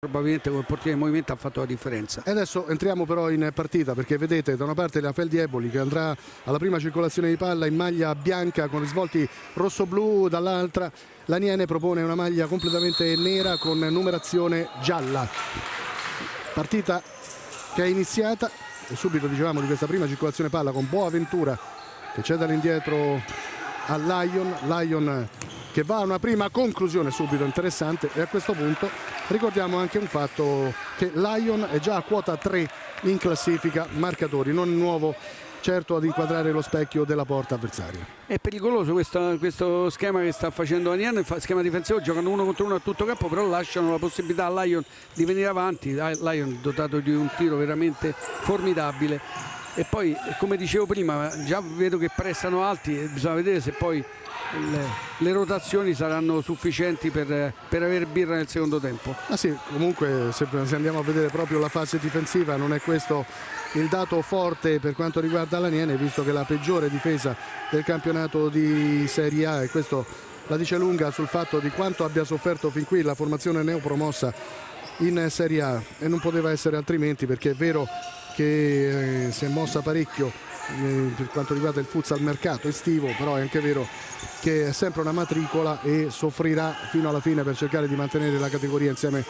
probabilmente col portiere in movimento ha fatto la differenza. E adesso entriamo però in partita, perché vedete da una parte la Fel di Eboli che andrà alla prima circolazione di palla in maglia bianca con risvolti rosso-blu, dall'altra l'Aniene propone una maglia completamente nera con numerazione gialla. Partita che è iniziata e subito dicevamo di questa prima circolazione palla con Boaventura che c'è dall'indietro a Lion che va a una prima conclusione subito interessante. E a questo punto ricordiamo anche un fatto, che Lion è già a quota 3 in classifica marcatori, non nuovo certo ad inquadrare lo specchio della porta avversaria. È pericoloso questo schema che sta facendo Aniene, schema difensivo, giocano 1 contro 1 a tutto campo, però lasciano la possibilità a Lion di venire avanti. Lion dotato di un tiro veramente formidabile, e poi come dicevo prima già vedo che prestano alti e bisogna vedere se poi le rotazioni saranno sufficienti per avere birra nel secondo tempo. Ah sì, comunque se andiamo a vedere proprio la fase difensiva non è questo il dato forte per quanto riguarda l'Aniene, visto che la peggiore difesa del campionato di Serie A, e questo la dice lunga sul fatto di quanto abbia sofferto fin qui la formazione neopromossa in Serie A, e non poteva essere altrimenti, perché è vero che si è mossa parecchio per quanto riguarda il futsal mercato estivo, però è anche vero che è sempre una matricola e soffrirà fino alla fine per cercare di mantenere la categoria insieme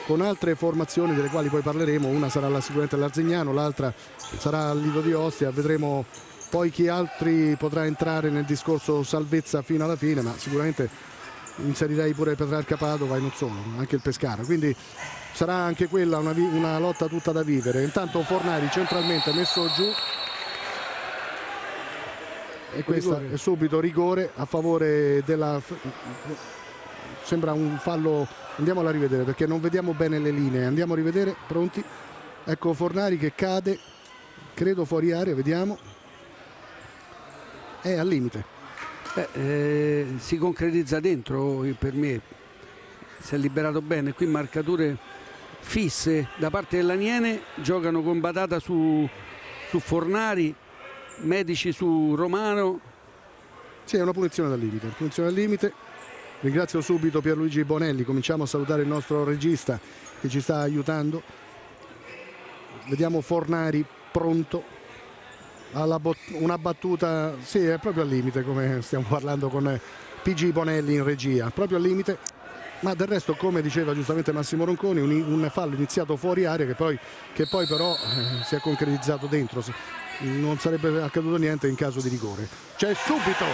con altre formazioni delle quali poi parleremo. Una sarà sicuramente l'Arzignano, l'altra sarà il Lido di Ostia, vedremo poi chi altri potrà entrare nel discorso salvezza fino alla fine, ma sicuramente inserirei pure Petrarca Padova e non solo, anche il Pescara, quindi sarà anche quella una lotta tutta da vivere. Intanto Fornari centralmente messo giù, e questo è subito rigore a favore della... sembra un fallo, andiamola a rivedere perché non vediamo bene le linee, andiamo a rivedere, pronti? Ecco Fornari che cade, credo fuori area, vediamo, è al limite. Si concretizza dentro, per me si è liberato bene. Qui marcature fisse da parte dell'Aniene, giocano con Batata su Fornari, Medici su Romano. Sì, è una punizione dal limite, ringrazio subito Pierluigi Bonelli, cominciamo a salutare il nostro regista che ci sta aiutando. Vediamo Fornari pronto alla una battuta, sì, è proprio al limite, come stiamo parlando con PG Bonelli in regia, proprio al limite, ma del resto, come diceva giustamente Massimo Ronconi, un fallo iniziato fuori area che poi però si è concretizzato dentro. Non sarebbe accaduto niente in caso di rigore. C'è subito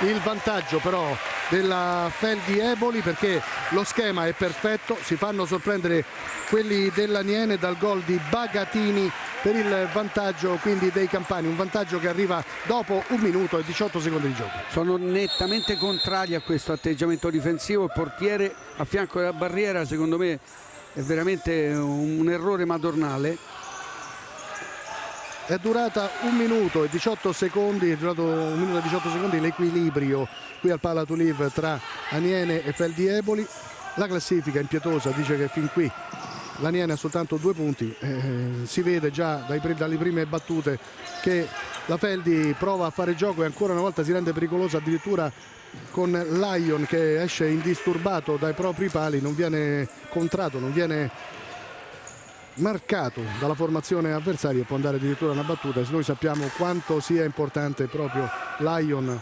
il vantaggio però della Fel di Eboli, perché lo schema è perfetto, si fanno sorprendere quelli dell'Aniene dal gol di Bagatini per il vantaggio quindi dei campani, un vantaggio che arriva dopo 1 minuto e 18 secondi di gioco. Sono nettamente contrari a questo atteggiamento difensivo, il portiere a fianco della barriera secondo me è veramente un errore madornale. È durata 1 minuto e 18 secondi, è durato 1 minuto e 18 secondi l'equilibrio qui al Pala to Live tra Aniene e Fel di Eboli. La classifica impietosa dice che fin qui l'Aniene ha soltanto 2 punti, si vede già dalle prime battute che la Feldi prova a fare gioco e ancora una volta si rende pericolosa, addirittura con Lion che esce indisturbato dai propri pali, non viene contratto, non viene marcato dalla formazione avversaria e può andare addirittura una battuta. Noi sappiamo quanto sia importante proprio Lion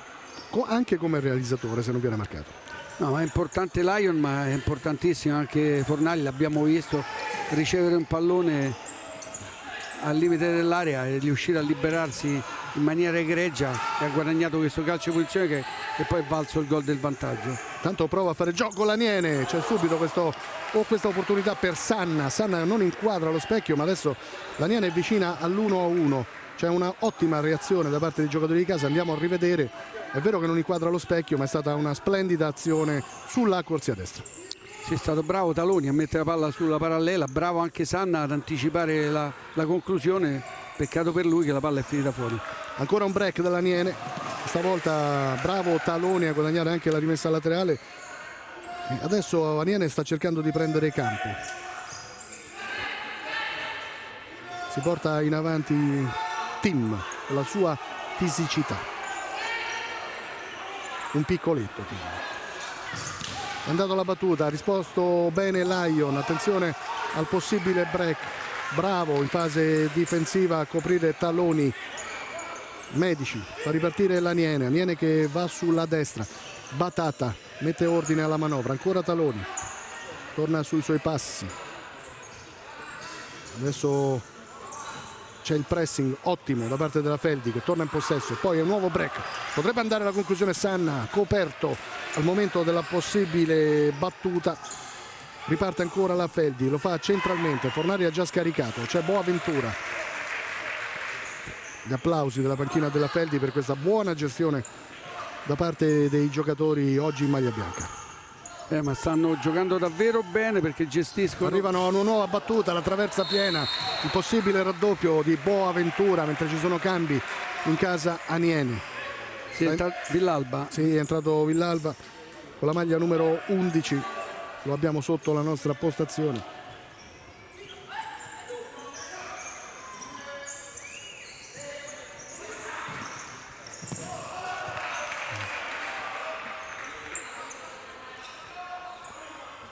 anche come realizzatore se non viene marcato. No, ma è importante Lion, ma è importantissimo anche Fornali, l'abbiamo visto ricevere un pallone al limite dell'area e riuscire a liberarsi in maniera egregia, e ha guadagnato questo calcio di punizione che poi è valso il gol del vantaggio. Tanto prova a fare gioco l'Aniene, c'è subito questa opportunità per Sanna non inquadra lo specchio, ma adesso l'Aniene è vicina all'1-1, c'è una ottima reazione da parte dei giocatori di casa, andiamo a rivedere, è vero che non inquadra lo specchio ma è stata una splendida azione sulla corsia destra. Sì, è stato bravo Taloni a mettere la palla sulla parallela, bravo anche Sanna ad anticipare la conclusione, peccato per lui che la palla è finita fuori. Ancora un break dell'Aniene, stavolta bravo Taloni a guadagnare anche la rimessa laterale. Adesso Aniene sta cercando di prendere campo, si porta in avanti Tim con la sua fisicità, un piccoletto Tim. è andato alla battuta, ha risposto bene Lion, attenzione al possibile break, bravo in fase difensiva a coprire talloni. Medici fa ripartire l'Aniene, Aniene che va sulla destra, Batata mette ordine alla manovra, ancora Taloni, torna sui suoi passi, adesso c'è il pressing ottimo da parte della Feldi che torna in possesso, poi un nuovo break, potrebbe andare alla conclusione Sanna, coperto al momento della possibile battuta, riparte ancora la Feldi, lo fa centralmente, Fornari ha già scaricato, c'è Boaventura. Gli applausi della panchina della Feldi per questa buona gestione da parte dei giocatori oggi in maglia bianca. Ma stanno giocando davvero bene perché gestiscono. Arrivano a una nuova battuta, la traversa piena, il possibile raddoppio di Boaventura mentre ci sono cambi in casa Aniene. Villalba. Sì, è entrato Villalba con la maglia numero 11, lo abbiamo sotto la nostra postazione.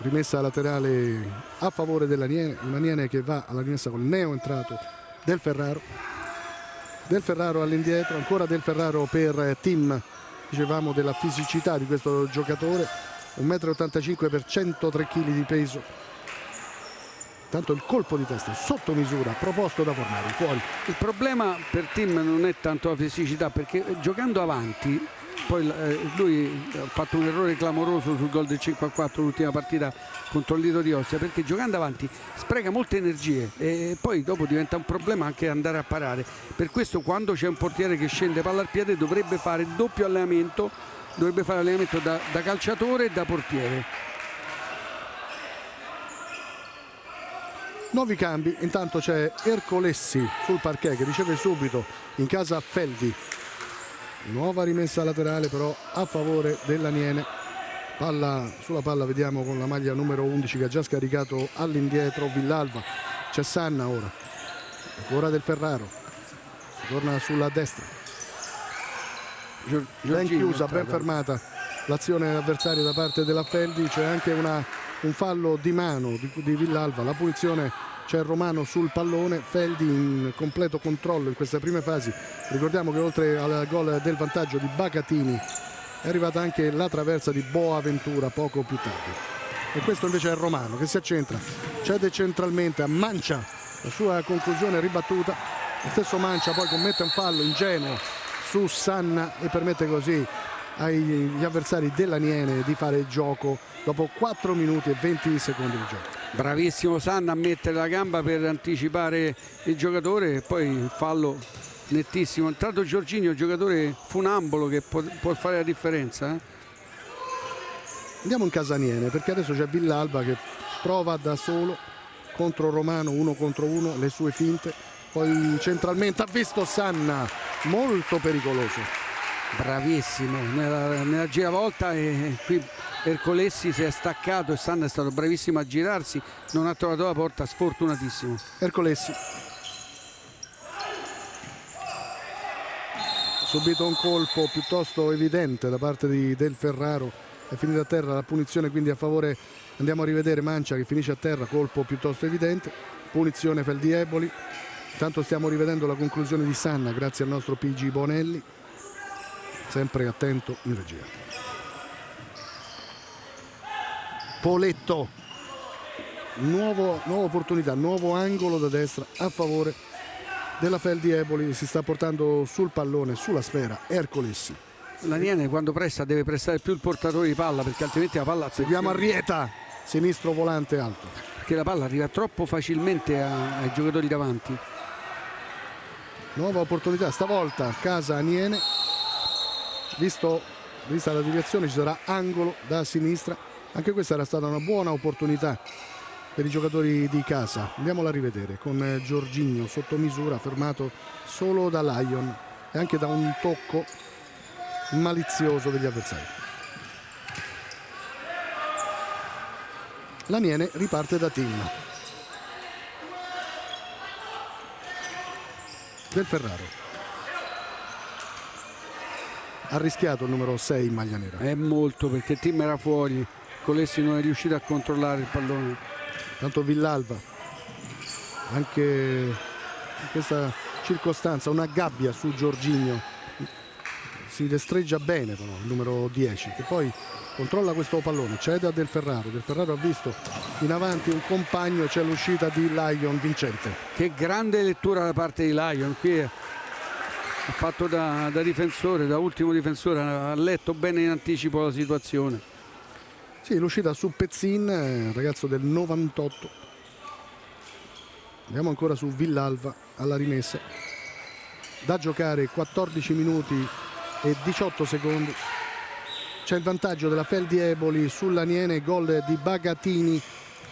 Rimessa laterale a favore dell'Aniene, un Aniene che va alla rimessa con il neo entrato Del Ferraro. Del Ferraro all'indietro, ancora Del Ferraro per Tim, dicevamo della fisicità di questo giocatore, 1,85 m per 103 kg di peso. Tanto il colpo di testa sotto misura proposto da Fornari, fuori. Il problema per Tim non è tanto la fisicità, perché giocando avanti poi lui ha fatto un errore clamoroso sul gol del 5-4 l'ultima partita contro il Lido di Ostia, perché giocando avanti spreca molte energie e poi dopo diventa un problema anche andare a parare. Per questo quando c'è un portiere che scende palla al piede dovrebbe fare doppio allenamento, dovrebbe fare allenamento da calciatore e da portiere. Nuovi cambi, intanto c'è Ercolessi sul parquet che riceve subito in casa Feldi. Nuova rimessa laterale però a favore dell'Aniene. Sulla palla vediamo con la maglia numero 11 che ha già scaricato all'indietro Villalba. C'è Sanna ora Del Ferraro, torna sulla destra, ben chiusa, ben fermata l'azione avversaria da parte della Feldi. C'è anche un fallo di mano di Villalba, la punizione. C'è Romano sul pallone, Feldi in completo controllo in queste prime fasi. Ricordiamo che oltre al gol del vantaggio di Bacatini è arrivata anche la traversa di Boaventura poco più tardi. E questo invece è Romano che si accentra, cede centralmente a Mancia, la sua conclusione ribattuta. Lo stesso Mancia poi commette un fallo ingenuo su Sanna e permette così agli avversari dell'Aniene di fare il gioco dopo 4 minuti e 20 secondi di gioco. Bravissimo Sanna a mettere la gamba per anticipare il giocatore e poi il fallo nettissimo. È entrato Giorginio, giocatore funambolo che può fare la differenza. Andiamo in casa Aniene perché adesso c'è Villalba che prova da solo contro Romano, 1 contro 1, le sue finte, poi centralmente ha visto Sanna, molto pericoloso. Bravissimo nella giravolta e qui Ercolessi si è staccato e Sanna è stato bravissimo a girarsi, non ha trovato la porta, sfortunatissimo. Ercolessi subito un colpo piuttosto evidente da parte di Del Ferraro, è finita a terra la punizione quindi a favore, andiamo a rivedere Mancia che finisce a terra, colpo piuttosto evidente, punizione Feldi Eboli. Intanto stiamo rivedendo la conclusione di Sanna grazie al nostro PG Bonelli, sempre attento in regia. Poletto, nuova opportunità, nuovo angolo da destra a favore della Feldi Eboli, si sta portando sul pallone, sulla sfera Ercolessi. L'Aniene quando pressa deve pressare più il portatore di palla perché altrimenti la palla... Seguiamo Arrieta, sinistro volante alto. Perché la palla arriva troppo facilmente ai giocatori davanti. Nuova opportunità, stavolta casa Aniene. Vista la deviazione ci sarà angolo da sinistra, anche questa era stata una buona opportunità per i giocatori di casa. Andiamola a rivedere con Giorginio sotto misura, fermato solo da Lion e anche da un tocco malizioso degli avversari. L'Aniene riparte da Tim. Del Ferraro ha rischiato il numero 6 in maglia nera. È molto perché Tim era fuori, Colessi non è riuscito a controllare il pallone. Tanto Villalba anche in questa circostanza una gabbia su Jorginho, si destreggia bene però il numero 10, che poi controlla questo pallone, cede a Del Ferraro ha visto in avanti un compagno, c'è l'uscita di Lyon vincente. Che grande lettura da parte di Lyon, qui ha fatto da difensore, da ultimo difensore, ha letto bene in anticipo la situazione. Sì, l'uscita su Pezzin, ragazzo del 98. Andiamo ancora su Villalba alla rimessa, da giocare 14 minuti e 18 secondi. C'è il vantaggio della Feldi Eboli sull'Aniene, gol di Bagatini,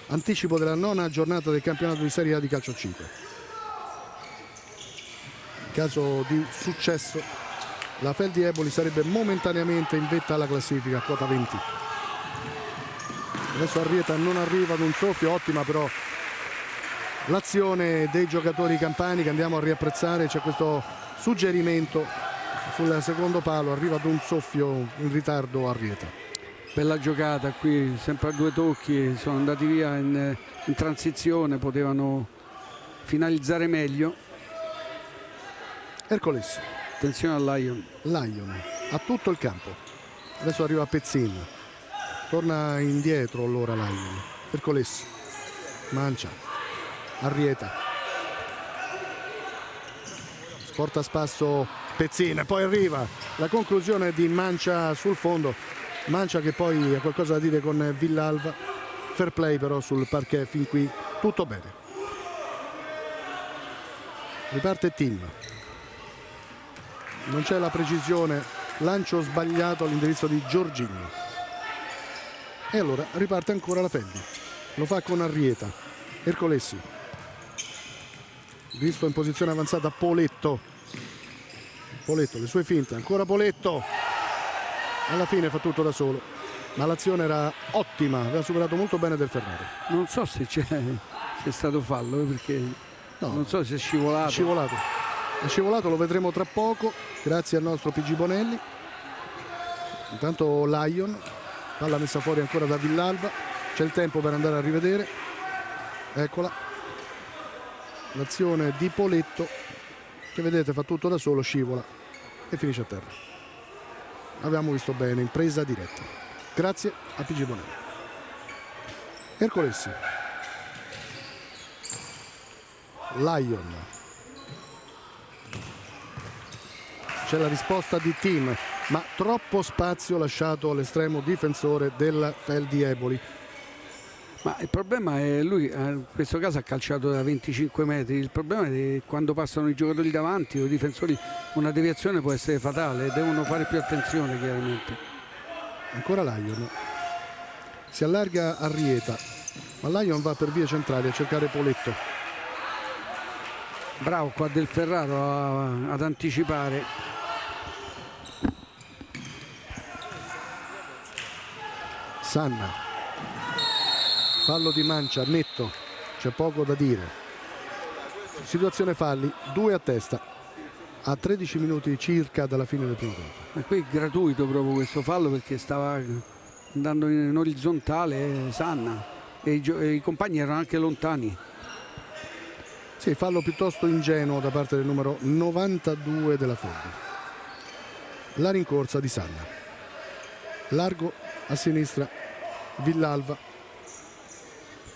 anticipo della 9ª giornata del campionato di Serie A di calcio 5. In caso di successo la Feldi Eboli sarebbe momentaneamente in vetta alla classifica a quota 20. Adesso Arrieta non arriva ad un soffio, ottima però l'azione dei giocatori campani che andiamo a riapprezzare. C'è questo suggerimento sul secondo palo, arriva ad un soffio in ritardo Arrieta. Bella giocata qui, sempre a 2 tocchi, sono andati via in transizione, potevano finalizzare meglio. Ercolesi, attenzione a Lyon ha tutto il campo, adesso arriva Pezzin, torna indietro allora Lyon. Ercolesi, Mancia, Arrieta, porta a spasso Pezzin, poi arriva la conclusione di Mancia sul fondo, Mancia che poi ha qualcosa da dire con Villalba. Fair play però sul parquet, fin qui tutto bene. Riparte Tim, non c'è la precisione, lancio sbagliato all'indirizzo di Jorginho e allora riparte ancora la Feldi, lo fa con Arrieta. Ercolesi, visto in posizione avanzata Poletto, le sue finte, ancora Poletto, alla fine fa tutto da solo, ma l'azione era ottima, aveva superato molto bene Del Ferraro. Non so se c'è stato fallo, perché no, non so se è scivolato. È scivolato, lo vedremo tra poco grazie al nostro PG Bonelli. Intanto Lyon, palla messa fuori ancora da Villalba, c'è il tempo per andare a rivedere, eccola l'azione di Poletto che vedete fa tutto da solo, scivola e finisce a terra. Abbiamo visto bene in presa diretta grazie a PG Bonelli. Ercolesi, Lyon, c'è la risposta di Tim, ma troppo spazio lasciato all'estremo difensore del Feldi Eboli. Ma il problema è lui, in questo caso ha calciato da 25 metri, il problema è che quando passano i giocatori davanti o i difensori una deviazione può essere fatale, devono fare più attenzione chiaramente. Ancora Lyon, si allarga Arrieta, ma Lyon va per vie centrali a cercare Poletto. Bravo qua Del Ferraro ad anticipare. Sanna, fallo di Mancia, netto, c'è poco da dire. Situazione falli, 2 a testa, a 13 minuti circa dalla fine del primo tempo. Ma qui è gratuito proprio questo fallo, perché stava andando in orizzontale Sanna e i compagni erano anche lontani. Sì, fallo piuttosto ingenuo da parte del numero 92 della Feldi. La rincorsa di Sanna, largo a sinistra Villalba,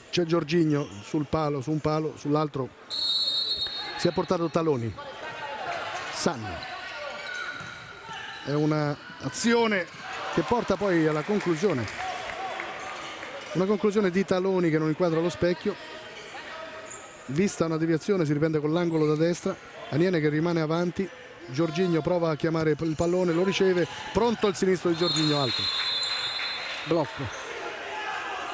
c'è Jorginho sul palo, su un palo, sull'altro si è portato Taloni. Sanna, è una azione che porta poi alla conclusione, una conclusione di Taloni che non inquadra lo specchio. Vista una deviazione, si riprende con l'angolo da destra, Aniene che rimane avanti, Jorginho prova a chiamare il pallone, lo riceve, pronto il sinistro di Jorginho, alto, blocco.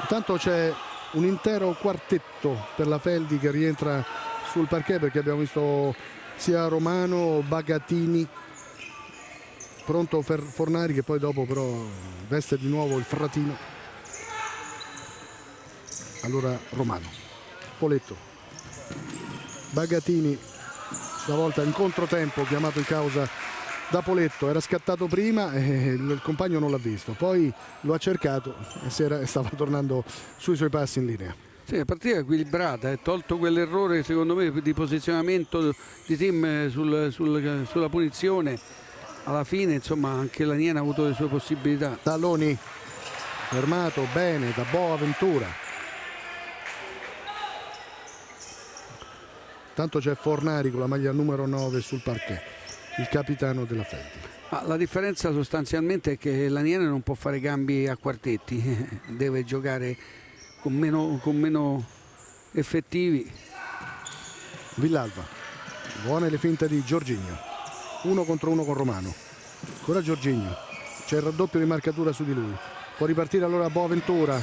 Intanto c'è un intero quartetto per la Feldi che rientra sul parquet, perché abbiamo visto sia Romano, Bagatini, pronto Fornari che poi dopo però veste di nuovo il fratino. Allora Romano, Poletto, Bagatini, stavolta in controtempo chiamato in causa da Poletto, era scattato prima e il compagno non l'ha visto, poi lo ha cercato e stava tornando sui suoi passi in linea. Sì, la partita è equilibrata, tolto quell'errore secondo me di posizionamento di Tim sulla punizione, alla fine insomma anche l'Aniene ha avuto le sue possibilità. Taloni fermato bene da Boaventura. Tanto c'è Fornari con la maglia numero 9 sul parquet, il capitano della Feldi. Ma la differenza sostanzialmente è che l'Aniene non può fare cambi a quartetti, deve giocare con meno effettivi. Villalba, buone le finte di Giorginio, 1 contro 1 con Romano. Ancora Giorginio, c'è il raddoppio di marcatura su di lui, può ripartire allora Boaventura,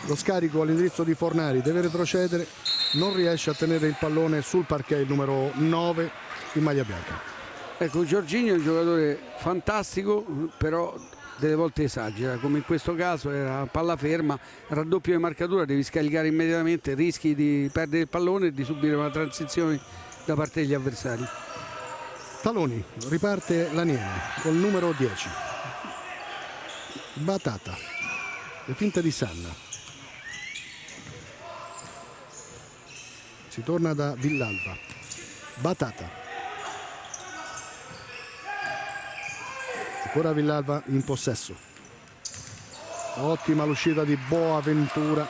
lo scarico all'indirizzo di Fornari, deve retrocedere, non riesce a tenere il pallone sul parquet, il numero 9 in maglia bianca. Ecco, Giorginio è un giocatore fantastico, però delle volte esagera, come in questo caso era palla ferma, raddoppio di marcatura, devi scaricare immediatamente, rischi di perdere il pallone e di subire una transizione da parte degli avversari. Taloni, riparte l'Aniene col numero 10. Batata, le finte di Sanna. Si torna da Villalba. Batata. Ancora Villalba in possesso. Ottima l'uscita di Boaventura,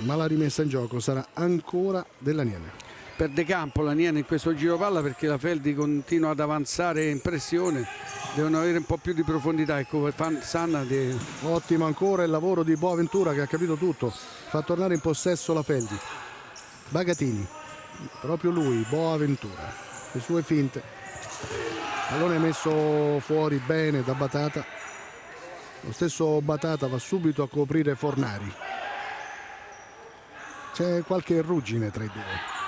ma la rimessa in gioco sarà ancora dell'Aniene. Perde campo l'Aniene in questo giro palla perché la Feldi continua ad avanzare in pressione, devono avere un po' più di profondità. Ecco, Sanna ottimo ancora il lavoro di Boaventura che ha capito tutto, fa tornare in possesso la Feldi. Bagatini, proprio lui, Boaventura, le sue finte. Pallone messo fuori bene da Batata. Lo stesso Batata va subito a coprire Fornari. C'è qualche ruggine tra i due.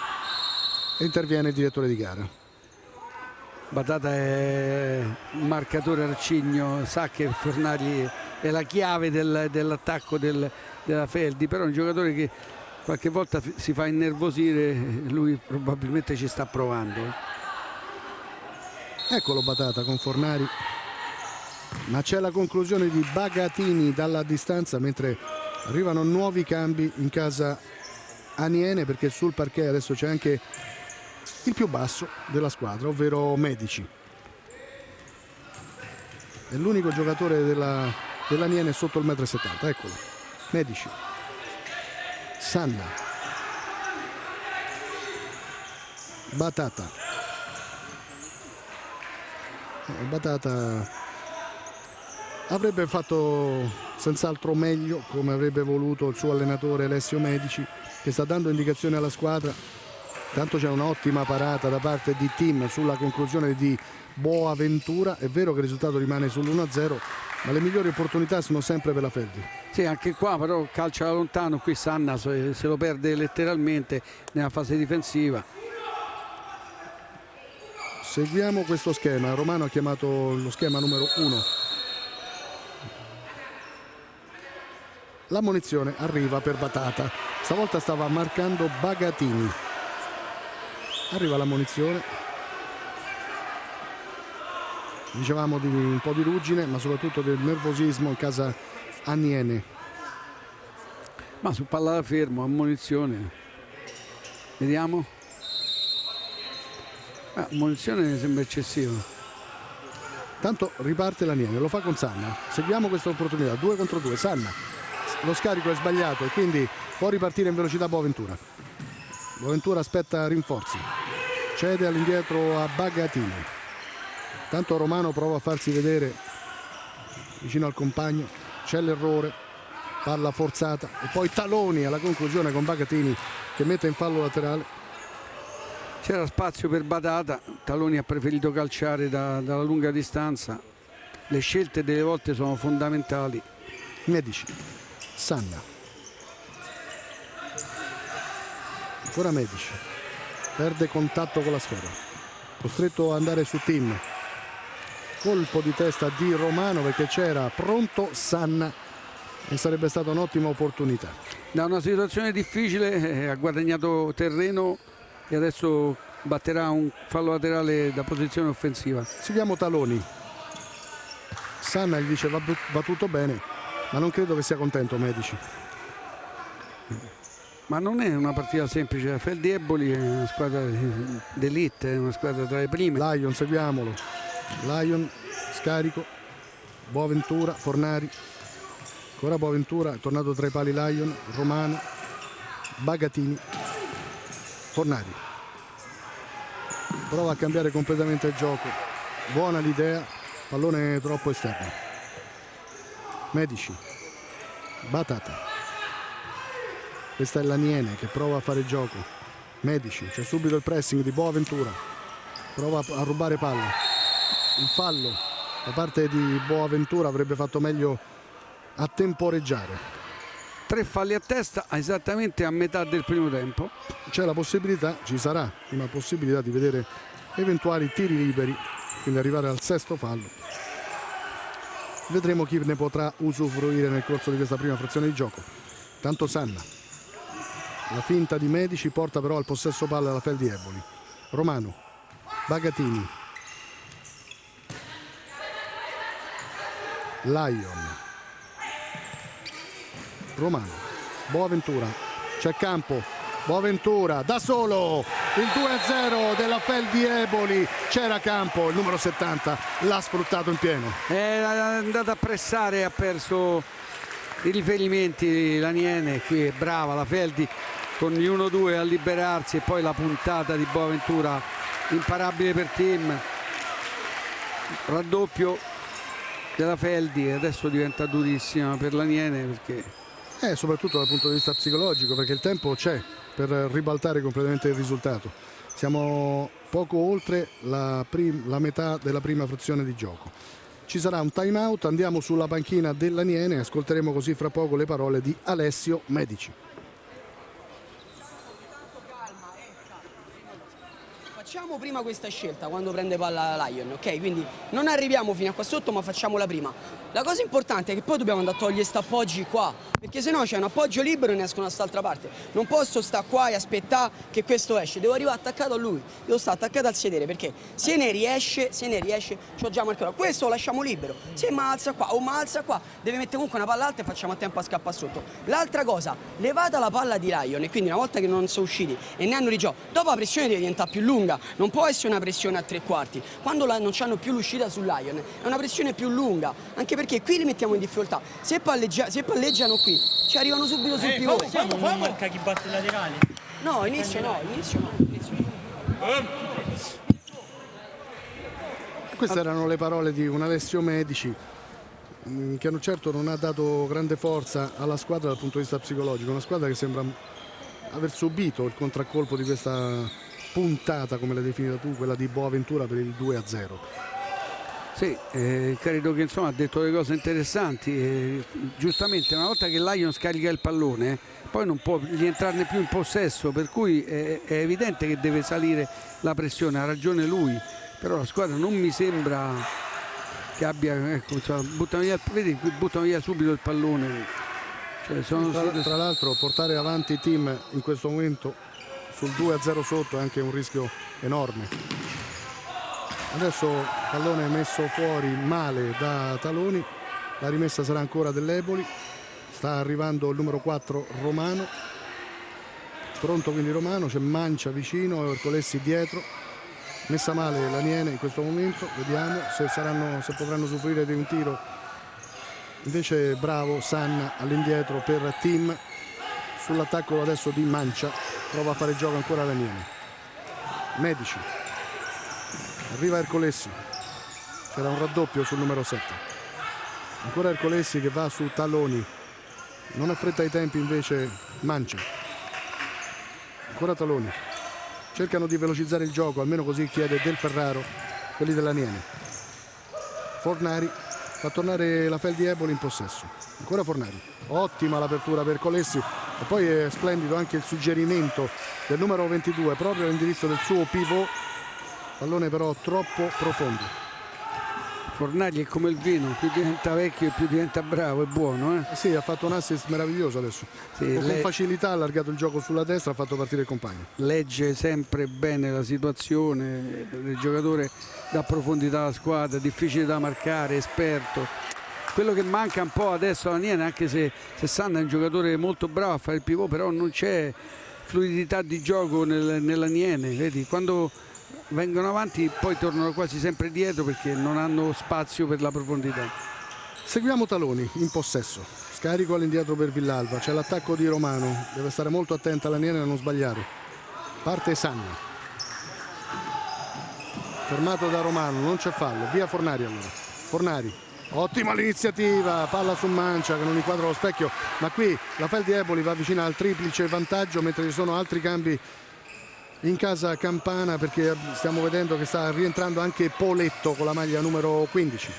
E interviene il direttore di gara. Batata è un marcatore arcigno, sa che Fornari è la chiave dell'attacco della Feldi, però è un giocatore che qualche volta si fa innervosire, lui probabilmente ci sta provando. Eccolo Batata con Fornari, ma c'è la conclusione di Bagatini dalla distanza, mentre arrivano nuovi cambi in casa Aniene, perché sul parquet adesso c'è anche il più basso della squadra, ovvero Medici. È l'unico giocatore dell'Aniene sotto il 1,70 m, eccolo, Medici. Sanna, Batata. Batata avrebbe fatto senz'altro meglio, come avrebbe voluto il suo allenatore Alessio Medici, che sta dando indicazioni alla squadra. Tanto c'è un'ottima parata da parte di Tim sulla conclusione di Boaventura. È vero che il risultato rimane sull'1-0, ma le migliori opportunità sono sempre per la Feldi. Sì, anche qua però calcia da lontano, qui Sanna se lo perde letteralmente nella fase difensiva. Seguiamo questo schema. Romano ha chiamato lo schema numero 1. L'ammonizione arriva per Batata. Stavolta stava marcando Bagatini. Arriva l'ammonizione. Dicevamo di un po' di ruggine, ma soprattutto del nervosismo in casa Aniene. Ma su palla da fermo, ammonizione. Vediamo. Munizione mi sembra eccessiva. Tanto riparte l'Aniene, lo fa con Sanna. Seguiamo questa opportunità, 2 contro 2. Sanna, lo scarico è sbagliato e quindi può ripartire in velocità Boaventura. Boaventura aspetta rinforzi, cede all'indietro a Bagatini. Tanto Romano prova a farsi vedere vicino al compagno, c'è l'errore, palla forzata e poi Taloni alla conclusione con Bagatini che mette in fallo laterale. C'era spazio per Batata, Taloni ha preferito calciare dalla lunga distanza. Le scelte delle volte sono fondamentali. Medici, Sanna, ancora Medici, perde contatto con la sfera, costretto ad andare su Tim. Colpo di testa di Romano perché c'era pronto Sanna e sarebbe stata un'ottima opportunità. Da una situazione difficile ha guadagnato terreno e adesso batterà un fallo laterale da posizione offensiva. Seguiamo Taloni. Sanna gli dice va tutto bene, ma non credo che sia contento Medici. Ma non è una partita semplice, la Feldi Eboli è una squadra d'elite, è una squadra tra le prime. Lion, seguiamolo. Lion, scarico, Boaventura, Fornari, ancora Boaventura, è tornato tra i pali Lion, Romano, Bagatini, Fornari. Prova a cambiare completamente il gioco, buona l'idea, pallone troppo esterno. Medici, Batata. Questa è l'Aniene che prova a fare il gioco. Medici, c'è subito il pressing di Boaventura. Prova a rubare palla. Il fallo da parte di Boaventura, avrebbe fatto meglio a temporeggiare. 3 falli a testa esattamente a metà del primo tempo. C'è la possibilità, ci sarà una possibilità di vedere eventuali tiri liberi, quindi arrivare al 6° fallo. Vedremo chi ne potrà usufruire nel corso di questa prima frazione di gioco. Tanto Sanna. La finta di Medici porta però al possesso palla alla Feldi Eboli. Romano, Bagatini, Lion, Romano, Boaventura, c'è campo, Boaventura da solo, il 2-0 della Feldi Eboli, c'era campo, il numero 70 l'ha sfruttato in pieno. È andata a pressare, ha perso i riferimenti l'Aniene, qui è brava la Feldi con gli 1-2 a liberarsi, e poi la puntata di Boaventura imparabile per team, raddoppio della Feldi, e adesso diventa durissima per l'Aniene, perché soprattutto dal punto di vista psicologico, perché il tempo c'è per ribaltare completamente il risultato. Siamo poco oltre la metà della prima frazione di gioco. Ci sarà un time out, andiamo sulla panchina dell'Aniene, ascolteremo così fra poco le parole di Alessio Medici. Facciamo prima questa scelta quando prende palla Lion, ok? Quindi non arriviamo fino a qua sotto, ma facciamola prima. La cosa importante è che poi dobbiamo andare a togliere sta appoggi qua, perché sennò c'è un appoggio libero e ne escono da quest'altra parte. Non posso stare qua e aspettare che questo esce, devo arrivare attaccato a lui, devo stare attaccato al sedere, perché se ne riesce, c'ho già marcato. Questo lo lasciamo libero, se mi alza qua o mi alza qua, deve mettere comunque una palla alta e facciamo a tempo a scappare sotto. L'altra cosa, levata la palla di Lion, e quindi una volta che non sono usciti e ne hanno di gioco, dopo la pressione deve diventare più lunga, non può essere una pressione a 3/4. Quando non hanno più l'uscita sul Lion è una pressione più lunga, anche perché qui li mettiamo in difficoltà. Se palleggiano qui ci arrivano subito sul pivot. Non marca chi batte il laterale. No, inizio no. Queste erano le parole di un Alessio Medici, che certo non ha dato grande forza alla squadra dal punto di vista psicologico, una squadra che sembra aver subito il contraccolpo di questa puntata, come l'hai definita tu, quella di Boaventura per il 2-0. sì, credo che insomma ha detto delle cose interessanti, giustamente una volta che Lion scarica il pallone poi non può rientrarne più in possesso, per cui è evidente che deve salire la pressione, ha ragione lui, però la squadra non mi sembra che abbia, ecco, buttano via subito il pallone, cioè, tra l'altro portare avanti il team in questo momento sul 2-0 sotto è anche un rischio enorme. Adesso pallone messo fuori male da Taloni, la rimessa sarà ancora dell'Eboli, sta arrivando il numero 4 Romano, pronto quindi Romano, c'è Mancia vicino, Ercolessi dietro, messa male l'Aniene in questo momento, vediamo se potranno usufruire di un tiro. Invece bravo Sanna all'indietro per team, sull'attacco adesso di Mancia, prova a fare gioco ancora l'Aniene. Medici, arriva Ercolessi, c'era un raddoppio sul numero 7, ancora Ercolessi che va su Taloni, non affretta i tempi invece Mancia, ancora Taloni, cercano di velocizzare il gioco, almeno così chiede Del Ferraro, quelli dell'Aniene. Fornari fa tornare la Feldi Eboli in possesso, ancora Fornari, ottima l'apertura per Colessi, e poi è splendido anche il suggerimento del numero 22 proprio all'indirizzo del suo pivot, pallone però troppo profondo. Fornari è come il vino, più diventa vecchio e più diventa bravo, è buono, eh? Sì, ha fatto un assist meraviglioso adesso. Sì, Con facilità ha allargato il gioco sulla destra, ha fatto partire il compagno. legge sempre bene la situazione, il giocatore dà profondità alla squadra, difficile da marcare, esperto. Quello che manca un po' adesso alla Niene, anche se Sanna è un giocatore molto bravo a fare il pivot, però non c'è fluidità di gioco nella Niene, vedi? Quando vengono avanti poi tornano quasi sempre dietro perché non hanno spazio per la profondità. Seguiamo Taloni in possesso. Scarico all'indietro per Villalba. C'è l'attacco di Romano. Deve stare molto attenta la Niene a non sbagliare. Parte Sanna. Fermato da Romano, non c'è fallo. Via Fornari allora. Fornari. Ottima l'iniziativa, palla su Mancia che non inquadra lo specchio, ma qui la Feldi Eboli va vicina al triplice vantaggio, mentre ci sono altri cambi in casa Campana, perché stiamo vedendo che sta rientrando anche Poletto con la maglia numero 15.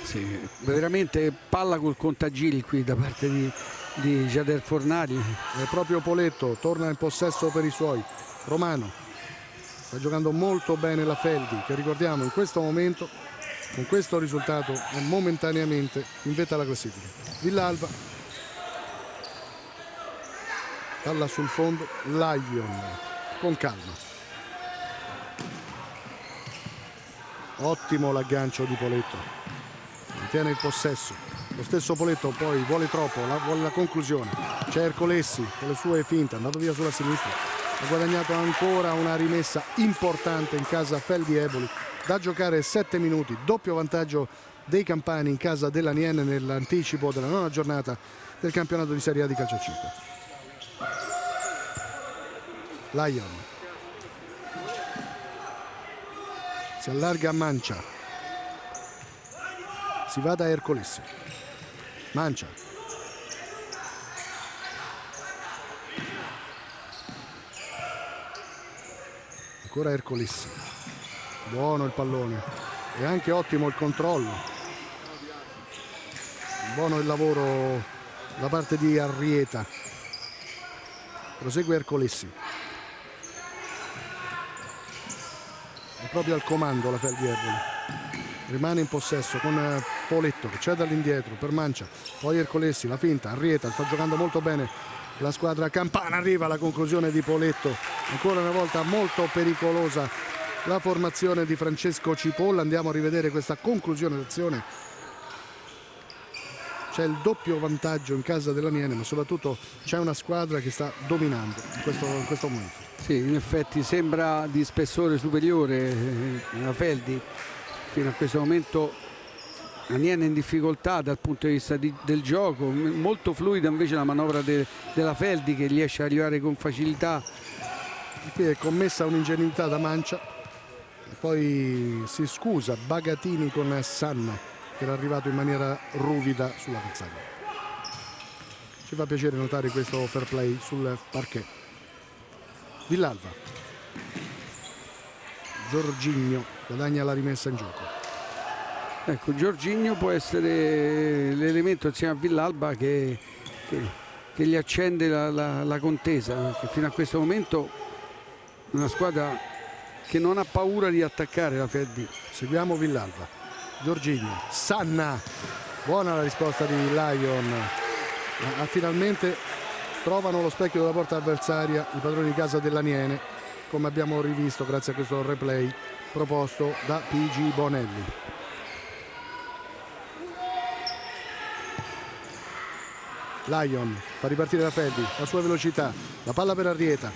Sì, veramente palla col contagiri qui da parte di Jader Fornari. È proprio Poletto, torna in possesso per i suoi. Romano sta giocando molto bene la Feldi, che ricordiamo in questo momento, con questo risultato, è momentaneamente in vetta alla classifica. Villalba, palla sul fondo, Lion con calma. Ottimo l'aggancio di Poletto, mantiene il possesso. Lo stesso Poletto poi vuole troppo, vuole la conclusione. C'è Ercolessi con le sue finte, è andato via sulla sinistra, ha guadagnato ancora una rimessa importante in casa Feldi Eboli. Da giocare 7 minuti, doppio vantaggio dei campani in casa dell'Aniene nell'anticipo della 9ª giornata del campionato di Serie A di calcio a 5. Lion si allarga a Mancia, si va da Ercolessi. Mancia, ancora Ercolessi, buono il pallone e anche ottimo il controllo, buono il lavoro da parte di Arrieta. Prosegue Ercolessi, è proprio al comando la Feldi Eboli, rimane in possesso con Poletto che c'è dall'indietro per Mancia, poi Ercolessi, la finta, Arrieta sta giocando molto bene la squadra Campana, arriva alla conclusione di Poletto, ancora una volta molto pericolosa la formazione di Francesco Cipolla. Andiamo a rivedere questa conclusione d'azione. C'è il doppio vantaggio in casa dell'Aniene, ma soprattutto c'è una squadra che sta dominando in questo momento. Sì, in effetti sembra di spessore superiore la Feldi. Fino a questo momento Aniene in difficoltà dal punto di vista del gioco, molto fluida invece la manovra della Feldi, che riesce ad arrivare con facilità. E qui è commessa un'ingenuità da Mancia, e poi si scusa Bagatini con Sanna che era arrivato in maniera ruvida sulla calzata. Ci fa piacere notare questo fair play sul parquet. Villalba, Giorginio guadagna la rimessa in gioco. Ecco, Giorginio può essere l'elemento insieme a Villalba che gli accende la contesa, perché fino a questo momento è una squadra che non ha paura di attaccare la Feldi. Seguiamo Villalba, Giorginio, Sanna, buona la risposta di Lion. Finalmente trovano lo specchio della porta avversaria i padroni di casa dell'Aniene, come abbiamo rivisto grazie a questo replay proposto da PG Bonelli. Lion fa ripartire la Feldi, la sua velocità, la palla per Arrieta,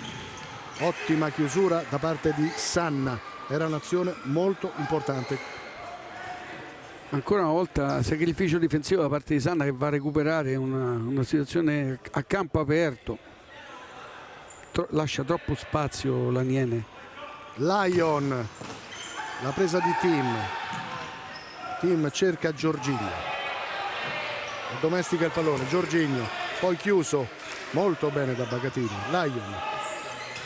ottima chiusura da parte di Sanna, era un'azione molto importante. Ancora una volta sacrificio difensivo da parte di Sanna, che va a recuperare una situazione a campo aperto, lascia troppo spazio l'Aniene. Lion, la presa di Tim cerca Giorginio, domestica il pallone, Giorginio, poi chiuso molto bene da Bagatini. Lion,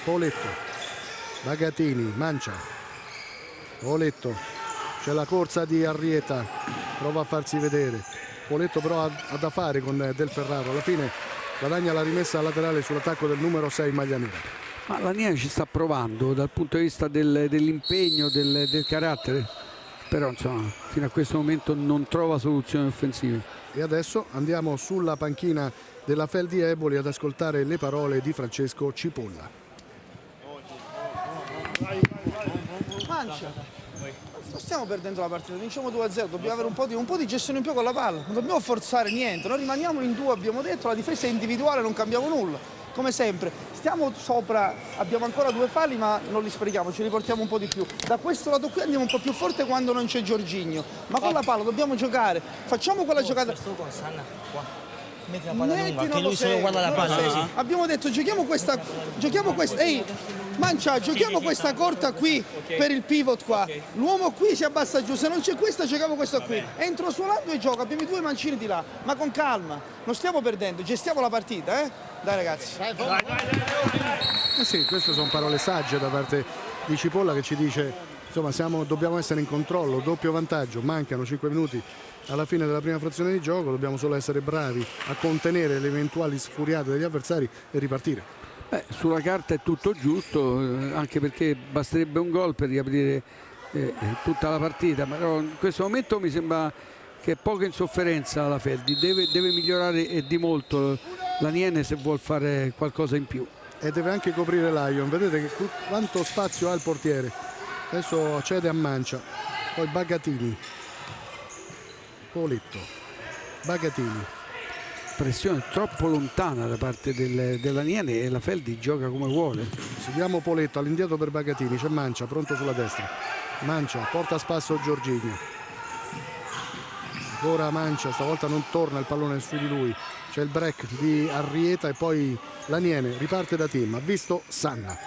Poletto, Bagatini, Mancia, Poletto, c'è la corsa di Arrieta, prova a farsi vedere, Poletto però ha da fare con Del Ferraro, alla fine guadagna la rimessa laterale sull'attacco del numero 6 maglia nera. Ma l'Aniene ci sta provando dal punto di vista dell'impegno, del carattere. però insomma fino a questo momento non trova soluzioni offensive. E adesso andiamo sulla panchina della Feldi Eboli ad ascoltare le parole di Francesco Cipolla. Mancia, non stiamo perdendo la partita, vinciamo 2-0, dobbiamo avere un po' di gestione in più con la palla, non dobbiamo forzare niente, noi rimaniamo in due, abbiamo detto, la difesa è individuale, non cambiamo nulla, come sempre. Stiamo sopra, abbiamo ancora 2 falli ma non li sprechiamo, ci riportiamo un po' di più. Da questo lato qui andiamo un po' più forte quando non c'è Jorginho, ma con la palla dobbiamo giocare, facciamo quella giocata. Metti la palla lunga, Metti, che non lo lui solo segui, guarda la non lo palla. segui. Abbiamo detto giochiamo questa, ehi, Mancia, giochiamo questa corta qui per il pivot qua. L'uomo qui si abbassa giù, se non c'è questa giochiamo questo qui. Entro suolando e gioco, abbiamo i 2 mancini di là, ma con calma, non stiamo perdendo, gestiamo la partita, Dai ragazzi. Sì, queste sono parole sagge da parte di Cipolla, che ci dice insomma dobbiamo essere in controllo, doppio vantaggio, mancano 5 minuti alla fine della prima frazione di gioco, dobbiamo solo essere bravi a contenere le eventuali sfuriate degli avversari e ripartire. Sulla carta è tutto giusto, anche perché basterebbe un gol per riaprire tutta la partita, però in questo momento mi sembra che è poco in sofferenza la Feldi, deve migliorare e di molto l'Aniene se vuol fare qualcosa in più. E deve anche coprire Lion, vedete quanto spazio ha il portiere. Adesso cede a Mancia, poi Bagatini, Poletto, Bagatini. Pressione troppo lontana da parte dell'Aniene e la Feldi gioca come vuole. Seguiamo Poletto, all'indietro per Bagatini, c'è Mancia pronto sulla destra. Mancia porta a spasso Jorginho. Ora Mancia, stavolta non torna il pallone su di lui. C'è il break di Arrieta e poi l'Aniene riparte da team. Ha visto Sanna,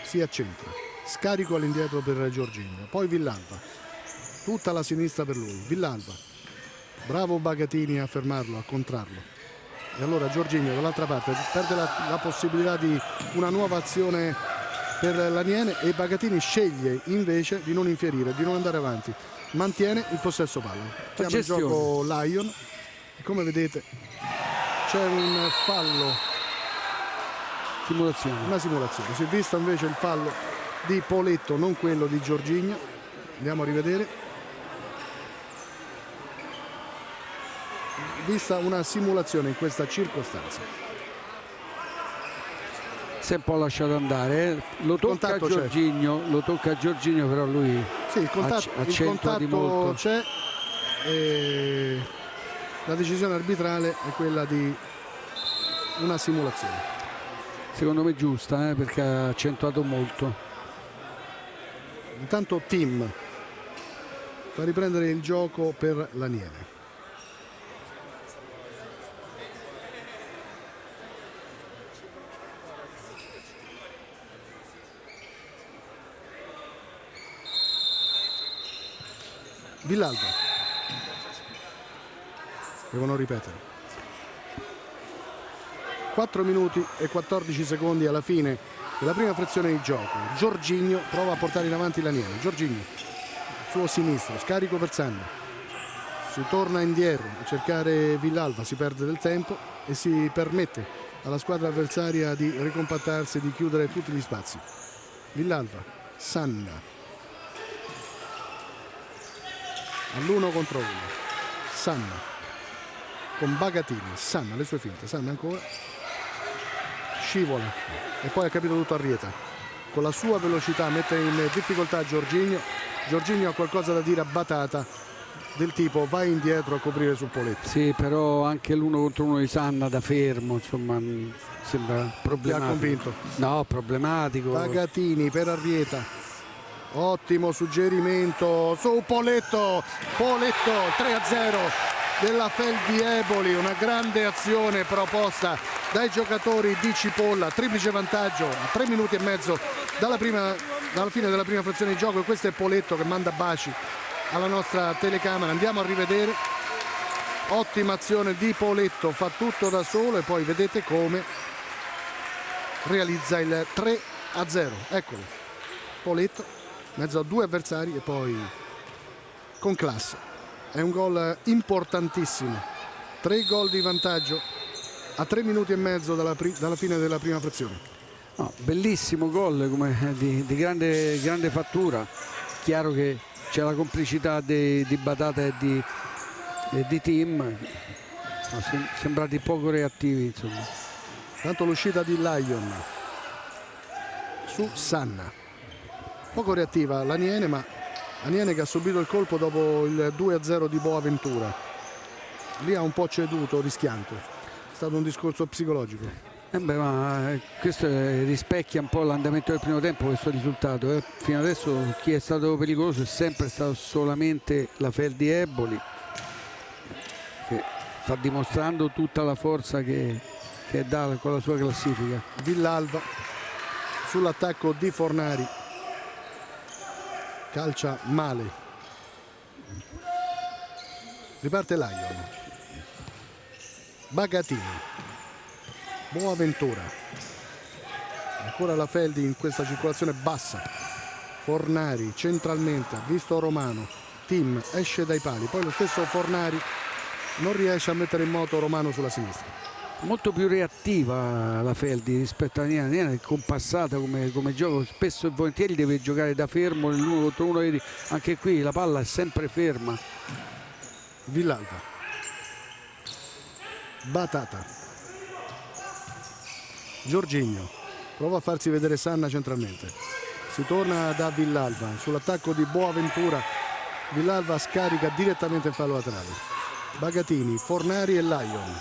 si accentra, scarico all'indietro per Jorginho, poi Villalba, tutta la sinistra per lui. Villalba, bravo Bagatini a fermarlo, a contrarlo. E allora Jorginho dall'altra parte perde la possibilità di una nuova azione per l'Aniene e Bagatini sceglie invece di non infierire, di non andare avanti, mantiene il possesso palla. Chiama il gioco Lion e come vedete c'è un fallo, una simulazione. Si è vista invece il fallo di Poletto, non quello di Jorginho. Andiamo a rivedere. Vista una simulazione in questa circostanza. Si è un po' lasciato andare, lo tocca a Jorginho, però lui sì, il contatto c'è e la decisione arbitrale è quella di una simulazione. Secondo me giusta, perché ha accentuato molto. Intanto Tim fa riprendere il gioco per l'Aniene. Villalba, devono ripetere. 4 minuti e 14 secondi alla fine della prima frazione di gioco. Jorginho prova a portare in avanti l'Aniene. Jorginho, suo sinistro, scarico per Sanna, si torna indietro a cercare Villalba, si perde del tempo e si permette alla squadra avversaria di ricompattarsi e di chiudere tutti gli spazi. Villalba, Sanna all'1 contro 1, Sanna con Bagatini, Sanna le sue finte, Sanna ancora, scivola e poi ha capito tutto Arrieta, con la sua velocità mette in difficoltà Jorginho. Jorginho ha qualcosa da dire a Batata del tipo vai indietro a coprire sul Poletto. Sì, però anche l'1 contro 1 di Sanna da fermo, insomma, sembra problematico. Ti ha convinto? No, problematico. Bagatini per Arrieta. Ottimo suggerimento su Poletto, 3-0 della Feldi Eboli, una grande azione proposta dai giocatori di Cipolla, triplice vantaggio a 3 minuti e mezzo dalla fine della prima frazione di gioco e questo è Poletto che manda baci alla nostra telecamera. Andiamo a rivedere, ottima azione di Poletto, fa tutto da solo e poi vedete come realizza il 3-0, eccolo Poletto mezzo a 2 avversari e poi con classe. È un gol importantissimo, 3 gol di vantaggio a 3 minuti e mezzo dalla fine della prima frazione. No, bellissimo gol, come di grande fattura. Chiaro che c'è la complicità di Batata e di Tim, sembrati poco reattivi, insomma. Tanto l'uscita di Lion su Sanna, poco reattiva l'Aniene, ma Aniene che ha subito il colpo dopo il 2-0 di Boaventura, lì ha un po' ceduto rischiando, è stato un discorso psicologico. Ma questo rispecchia un po' l'andamento del primo tempo, questo risultato. Fino adesso chi è stato pericoloso è sempre stato solamente la Feldi Eboli, che sta dimostrando tutta la forza che dà con la sua classifica. Villalba sull'attacco di Fornari, calcia male, riparte Lion, Bagatini, Boaventura, ancora la Feldi in questa circolazione bassa, Fornari centralmente, ha visto Romano, Tim esce dai pali, poi lo stesso Fornari non riesce a mettere in moto Romano sulla sinistra. Molto più reattiva la Feldi rispetto a Niana, è compassata come gioco, spesso e volentieri deve giocare da fermo nell'1 contro 1, vedi anche qui la palla è sempre ferma. Villalba, Batata, Jorginho prova a farsi vedere Sanna centralmente, si torna da Villalba sull'attacco di Boaventura, Villalba scarica direttamente in fallo laterale, Bagatini, Fornari e Lion,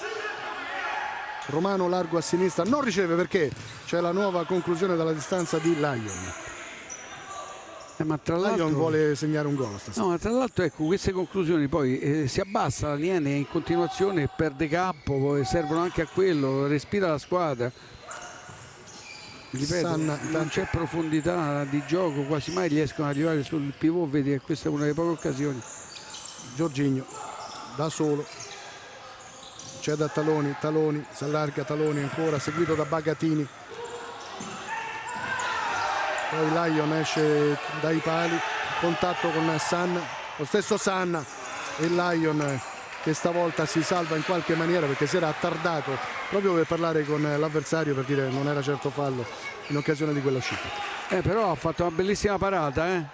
Romano largo a sinistra, non riceve perché c'è la nuova conclusione dalla distanza di Lion. Ma tra l'altro Lion vuole segnare un gol stasera. No, ma tra l'altro ecco, queste conclusioni poi si abbassa la linea in continuazione, perde campo, poi servono anche a quello, respira la squadra. Ripeto, Sanna, non c'è profondità di gioco, quasi mai riescono ad arrivare sul pivot, vedi che questa è una delle poche occasioni. Jorginho da solo, c'è da Taloni, si allarga Taloni ancora, seguito da Bagatini, poi Lion esce dai pali, contatto con Sanna, lo stesso Sanna, e Lion che stavolta si salva in qualche maniera perché si era attardato proprio per parlare con l'avversario, per dire non era certo fallo in occasione di quella uscita. Però ha fatto una bellissima parata,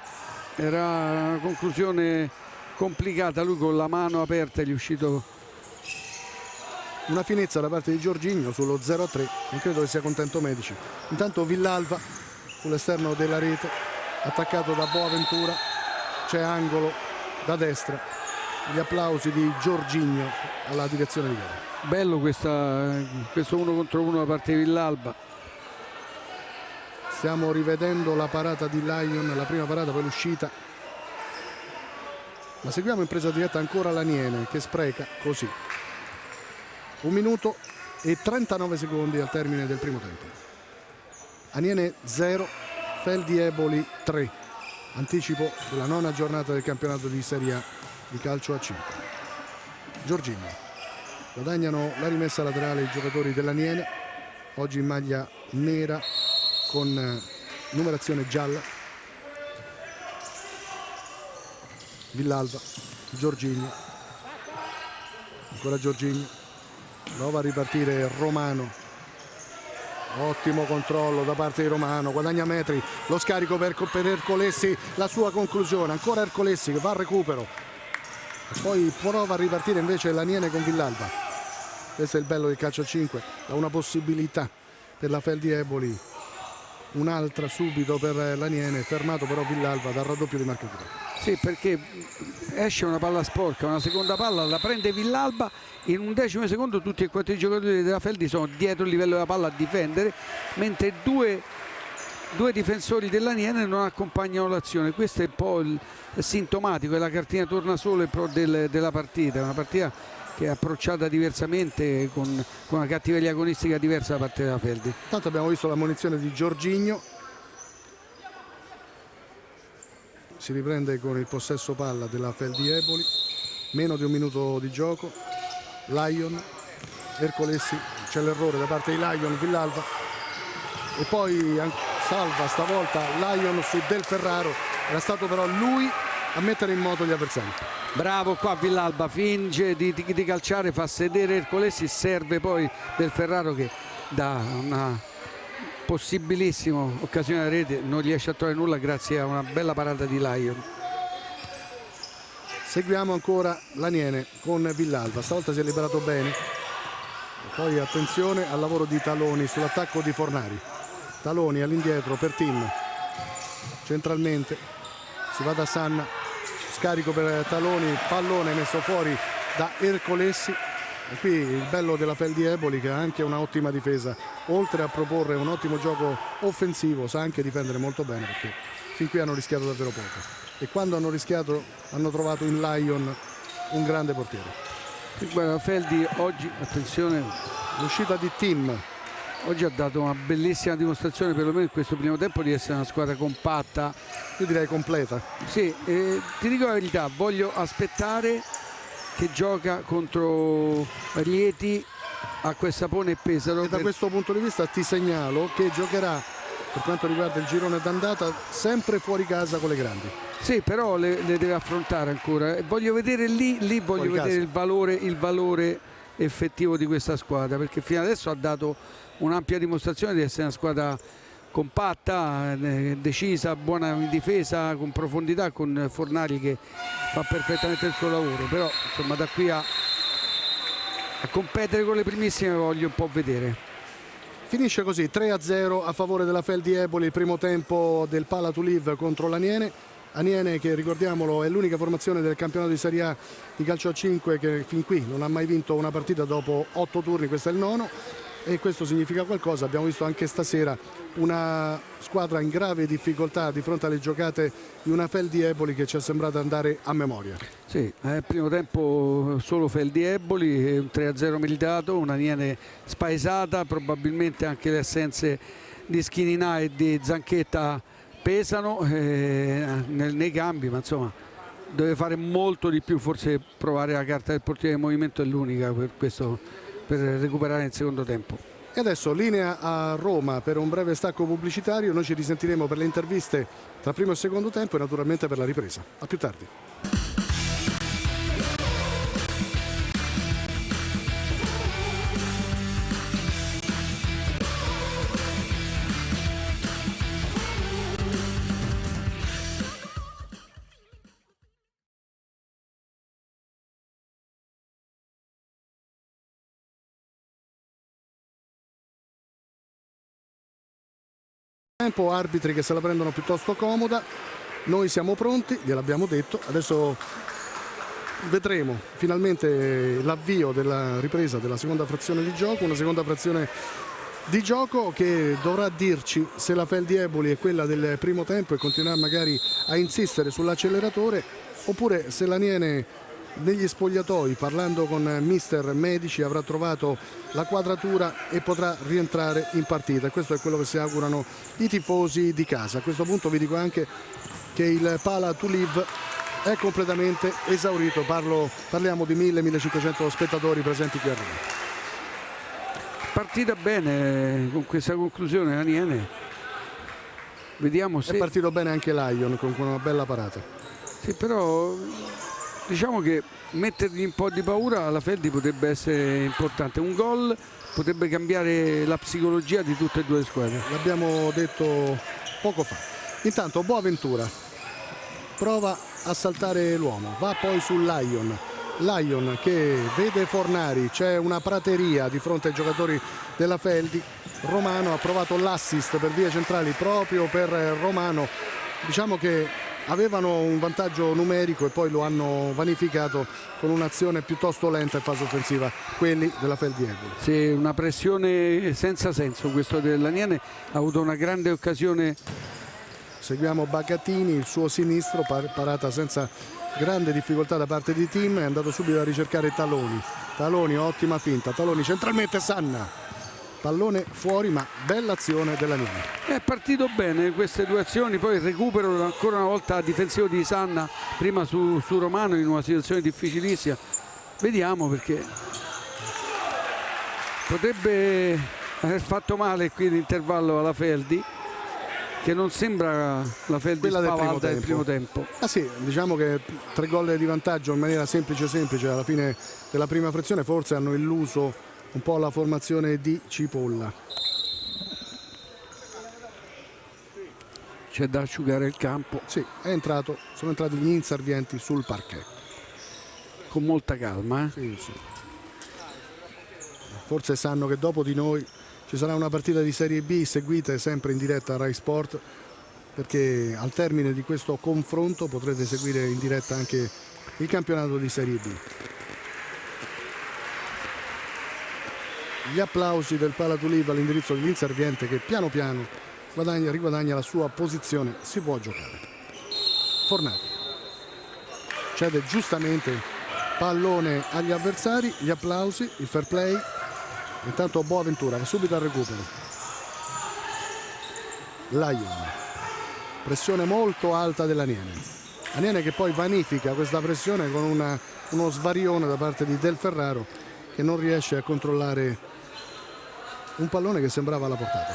era una conclusione complicata, lui con la mano aperta gli è uscito. Una finezza da parte di Jorginho sullo 0-3, non credo che sia contento Medici. Intanto Villalba sull'esterno della rete, attaccato da Boaventura, c'è angolo da destra, gli applausi di Jorginho alla direzione di gara. Bello questo 1 contro 1 da parte di Villalba. Stiamo rivedendo la parata di Lion, la prima parata, poi l'uscita. Ma seguiamo in presa diretta ancora l'Aniene che spreca così. 1 minuto e 39 secondi al termine del primo tempo. Aniene 0, Feldi Eboli 3. Anticipo della 9ª giornata del campionato di Serie A di calcio a 5. Jorginho. Guadagnano la rimessa laterale i giocatori dell'Aniene, oggi in maglia nera con numerazione gialla. Villalba, Jorginho, ancora Jorginho, prova a ripartire Romano, ottimo controllo da parte di Romano, guadagna metri, lo scarico per Ercolessi, la sua conclusione, ancora Ercolessi che va al recupero, e poi prova a ripartire invece l'Aniene con Villalba. Questo è il bello del calcio a 5, da una possibilità per la Feldi Eboli, un'altra subito per l'Aniene, fermato però Villalba dal raddoppio di marcatura. Sì, perché esce una palla sporca, una seconda palla la prende Villalba, in un 10° secondo tutti e 4 i giocatori della Feldi sono dietro il livello della palla a difendere, mentre due difensori dell'Aniene non accompagnano l'azione. Questo è un po' il sintomatico, è la cartina tornasole della partita, una partita che è approcciata diversamente, con una cattiveria agonistica diversa da parte della Feldi. Tanto abbiamo visto la munizione di Jorginho, si riprende con il possesso palla della Feldi Eboli, meno di 1 minuto di gioco. Lion, Ercolessi, c'è l'errore da parte di Lion, Villalba, e poi salva stavolta Lion su Del Ferraro, era stato però lui a mettere in moto gli avversari. Bravo qua Villalba, finge di calciare, fa sedere Ercolessi, serve poi Del Ferraro che dà una possibilissima occasione alla rete, non riesce a trovare nulla grazie a una bella parata di Lion. Seguiamo ancora l'Aniene con Villalba, stavolta si è liberato bene. E poi attenzione al lavoro di Taloni sull'attacco di Fornari. Taloni all'indietro per Tim, centralmente si va da Sanna, scarico per Taloni, pallone messo fuori da Ercolessi. E qui il bello della Feldi Eboli, che ha anche un'ottima difesa, oltre a proporre un ottimo gioco offensivo, sa anche difendere molto bene, perché fin qui hanno rischiato davvero poco, e quando hanno rischiato hanno trovato in Lion un grande portiere. Guarda, Feldi oggi, attenzione, L'uscita di Tim, oggi ha dato una bellissima dimostrazione, perlomeno in questo primo tempo, di essere una squadra compatta. io direi completa. Sì, ti dico la verità, voglio aspettare che gioca contro Rieti, Acqua e Sapone e Pesaro. E da questo punto di vista ti segnalo che giocherà, per quanto riguarda il girone d'andata, sempre fuori casa con le grandi. Sì, però le deve affrontare ancora. E voglio vedere lì voglio Fuori vedere casa. il valore effettivo di questa squadra, perché fino adesso ha dato un'ampia dimostrazione di essere una squadra compatta, decisa, buona in difesa, con profondità, con Fornari che fa perfettamente il suo lavoro. Però insomma, da qui a competere con le primissime voglio un po' vedere. Finisce così 3-0 a favore della Feldi Eboli il primo tempo del Pala to Live contro l'Aniene. Aniene, che ricordiamolo è l'unica formazione del campionato di Serie A di calcio a 5 che fin qui non ha mai vinto una partita dopo 8 turni, questo è il nono, e questo significa qualcosa. Abbiamo visto anche stasera una squadra in grave difficoltà di fronte alle giocate di una Feldi Eboli che ci è sembrata andare a memoria. Sì, primo tempo solo Feldi Eboli, un 3-0 meritato, una Aniene spaesata, probabilmente anche le assenze di Schininà e di Zanchetta pesano nei cambi, ma insomma deve fare molto di più, forse provare la carta del portiere in movimento è l'unica per questo, per recuperare il secondo tempo. E adesso linea a Roma per un breve stacco pubblicitario. Noi ci risentiremo per le interviste tra primo e secondo tempo e naturalmente per la ripresa. A più tardi. Tempo, arbitri che se la prendono piuttosto comoda. Noi siamo pronti, gliel'abbiamo detto. Adesso vedremo finalmente l'avvio della ripresa della seconda frazione di gioco, una seconda frazione di gioco che dovrà dirci se la Feldi Eboli è quella del primo tempo e continuerà magari a insistere sull'acceleratore, oppure se l'Aniene negli spogliatoi, parlando con mister Medici, avrà trovato la quadratura e potrà rientrare in partita. Questo è quello che si augurano i tifosi di casa. A questo punto vi dico anche che il Pala to Live è completamente esaurito. Parliamo di 1000-1500 spettatori presenti qui a Roma. Partita bene con questa conclusione Aniene. Vediamo se è partito bene anche Lion con una bella parata. Sì, però diciamo che mettergli un po' di paura alla Feldi potrebbe essere importante. Un gol potrebbe cambiare la psicologia di tutte e due le squadre. L'abbiamo detto poco fa. Intanto Boaventura prova a saltare l'uomo, va poi sul Lion che vede Fornari, c'è una prateria di fronte ai giocatori della Feldi. Romano ha provato l'assist per vie centrali proprio per Romano. Diciamo che avevano un vantaggio numerico e poi lo hanno vanificato con un'azione piuttosto lenta in fase offensiva, quelli della Feldi Eboli. Sì, una pressione senza senso questo dell'Aniene, ha avuto una grande occasione. Seguiamo Bagatini, il suo sinistro, parata senza grande difficoltà da parte di Tim, è andato subito a ricercare Taloni, ottima finta, Taloni centralmente, Sanna. Pallone fuori, ma bella azione dell'Aniene. È partito bene queste due azioni, poi il recupero ancora una volta difensivo di Sanna, prima su Romano in una situazione difficilissima. Vediamo, perché potrebbe aver fatto male qui l'intervallo alla Feldi, che non sembra la Feldi spavalda del primo tempo. Ah sì, diciamo che 3 gol di vantaggio in maniera semplice alla fine della prima frazione forse hanno illuso un po' la formazione di Cipolla. C'è da asciugare il campo. Sì, sono entrati gli inservienti sul parquet. con molta calma. Sì, sì. Forse sanno che dopo di noi ci sarà una partita di Serie B, seguite sempre in diretta a Rai Sport, perché al termine di questo confronto potrete seguire in diretta anche il campionato di Serie B. Gli applausi del Palatuliv all'indirizzo dell'inserviente, che piano piano riguadagna la sua posizione. Si può giocare. Fornari cede giustamente pallone agli avversari, gli applausi, il fair play. Intanto Boaventura va subito al recupero. Lion, pressione molto alta dell'Aniene. Aniene che poi vanifica questa pressione con uno svarione da parte di Del Ferraro, che non riesce a controllare un pallone che sembrava alla portata.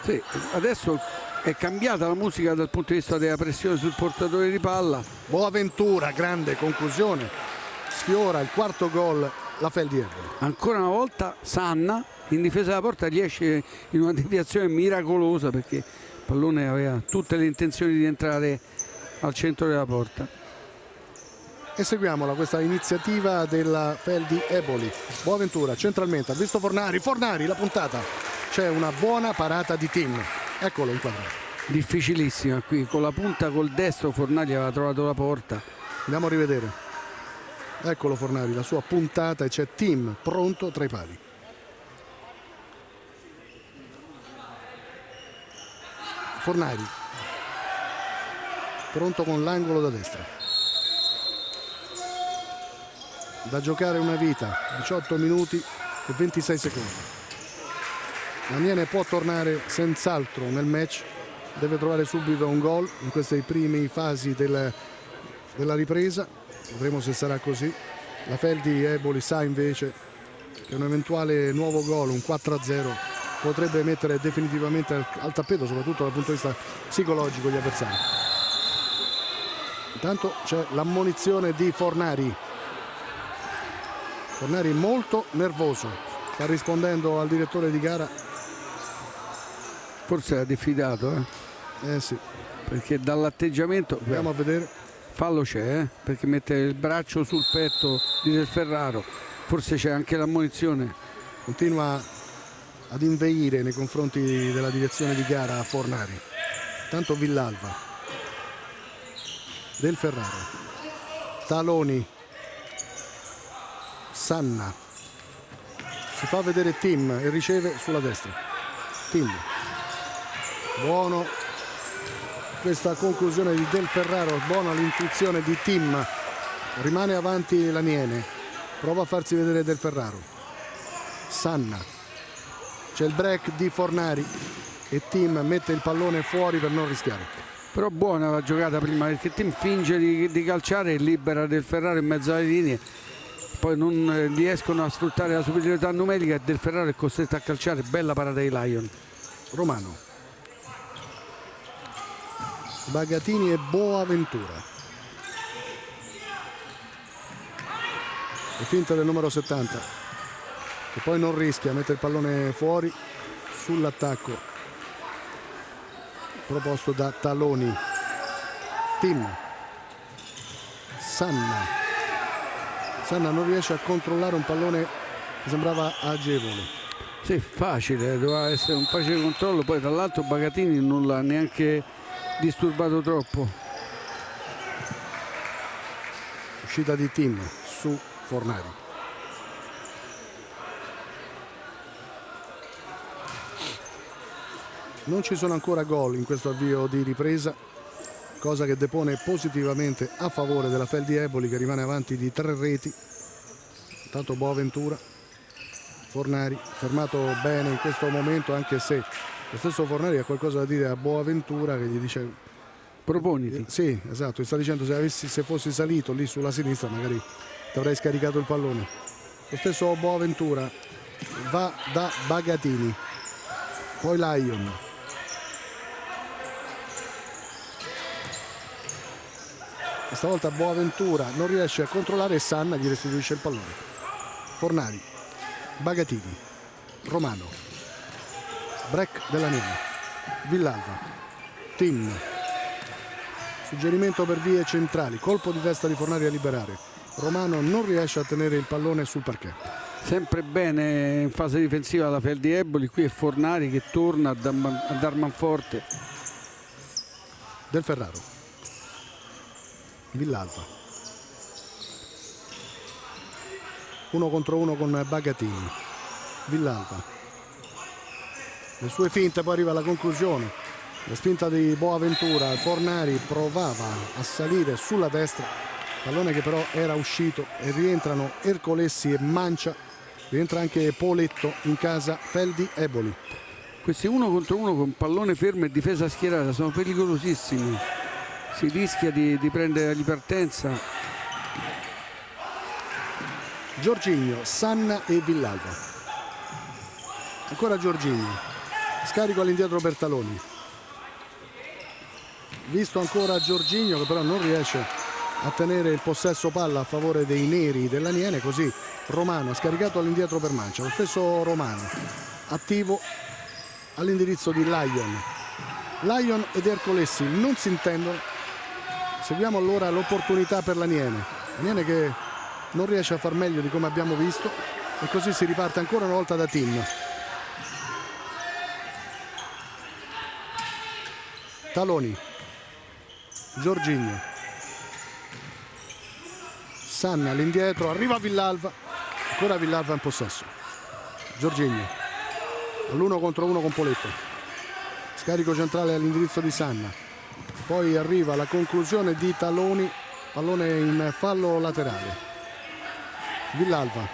Sì, adesso è cambiata la musica dal punto di vista della pressione sul portatore di palla. Boaventura, grande conclusione, sfiora il quarto gol la Feldi Eboli. Ancora una volta Sanna in difesa della porta riesce in una deviazione miracolosa, perché il pallone aveva tutte le intenzioni di entrare al centro della porta. E seguiamola questa iniziativa della Feldi Eboli. Boaventura centralmente, ha visto Fornari, la puntata. C'è una buona parata di Tim. Eccolo in quadro. Difficilissima qui, con la punta col destro Fornari aveva trovato la porta. Andiamo a rivedere. Eccolo Fornari, la sua puntata, e c'è Tim pronto tra i pali. Fornari pronto con l'angolo da destra. Da giocare una vita, 18 minuti e 26 secondi. L'Aniene può tornare senz'altro nel match, deve trovare subito un gol in queste prime fasi della ripresa. Vedremo se sarà così. La Feldi Eboli sa invece che un eventuale nuovo gol, un 4-0, potrebbe mettere definitivamente al tappeto, soprattutto dal punto di vista psicologico, gli avversari. Intanto c'è l'ammonizione di Fornari. Fornari molto nervoso, sta rispondendo al direttore di gara. Forse era diffidato, Sì. perché dall'atteggiamento Andiamo a vedere. fallo c'è, perché mette il braccio sul petto di Del Ferraro. Forse c'è anche l'ammonizione. Continua ad inveire nei confronti della direzione di gara Fornari. Tanto Villalba, Del Ferraro, Taloni, Sanna, si fa vedere Tim e riceve sulla destra. Tim, buono questa conclusione di Del Ferraro, buona l'intuizione di Tim. Rimane avanti l'Aniene, prova a farsi vedere Del Ferraro. Sanna, c'è il break di Fornari e Tim mette il pallone fuori per non rischiare. Però buona la giocata prima, perché Tim finge di calciare e libera Del Ferraro in mezzo alle linee. Poi non riescono a sfruttare la superiorità numerica e Del Ferraro è costretto a calciare. Bella parata di Lion. Romano, Bagatini e Boaventura. E finta del numero 70, che poi non rischia, mette il pallone fuori sull'attacco proposto da Taloni. Tim, Sanna non riesce a controllare un pallone che sembrava agevole. Sì, facile, doveva essere un facile controllo. Poi tra l'altro Bagatini non l'ha neanche disturbato troppo. Uscita di Tim su Fornari. Non ci sono ancora gol in questo avvio di ripresa, cosa che depone positivamente a favore della Feldi Eboli, che rimane avanti di 3 reti. Intanto Boaventura, Fornari fermato bene in questo momento, anche se lo stesso Fornari ha qualcosa da dire a Boaventura, che gli dice: Proponiti. sì, esatto, gli sta dicendo se fossi salito lì sulla sinistra magari ti avrei scaricato il pallone. Lo stesso Boaventura va da Bagatini, poi Lion. Stavolta Boaventura non riesce a controllare e Sanna gli restituisce il pallone. Fornari, Bagatini, Romano, break dell'Aniene, Villalba, Tim, suggerimento per vie centrali, colpo di testa di Fornari a liberare. Romano non riesce a tenere il pallone sul parquet. Sempre bene in fase difensiva la Feldi Eboli, qui è Fornari che torna a dar manforte. Del Ferraro, Villalba, 1 contro 1 con Bagatini. Villalba, le sue finte, poi arriva alla conclusione, la spinta di Boaventura. Fornari provava a salire sulla destra, pallone che però era uscito, e rientrano Ercolessi e Mancia, rientra anche Poletto in casa Feldi Eboli. Questi 1 contro 1 con pallone fermo e difesa schierata sono pericolosissimi, si rischia di prendere la partenza. Giorginio, Sanna e Villalba, ancora Giorginio, scarico all'indietro per Taloni, visto ancora Giorginio che però non riesce a tenere il possesso palla a favore dei neri dell'Aniene, così Romano scaricato all'indietro per Mancia, lo stesso Romano attivo all'indirizzo di Lion ed Ercolessi non si intendono. Seguiamo allora l'opportunità per l'Aniene che non riesce a far meglio di come abbiamo visto, e così si riparte ancora una volta da Tim. Taloni, Giorginio, Sanna all'indietro, arriva Villalba, ancora Villalba in possesso. Giorginio all'1 contro 1 con Poletto, scarico centrale all'indirizzo di Sanna, poi arriva la conclusione di Taloni, pallone in fallo laterale. Villalba,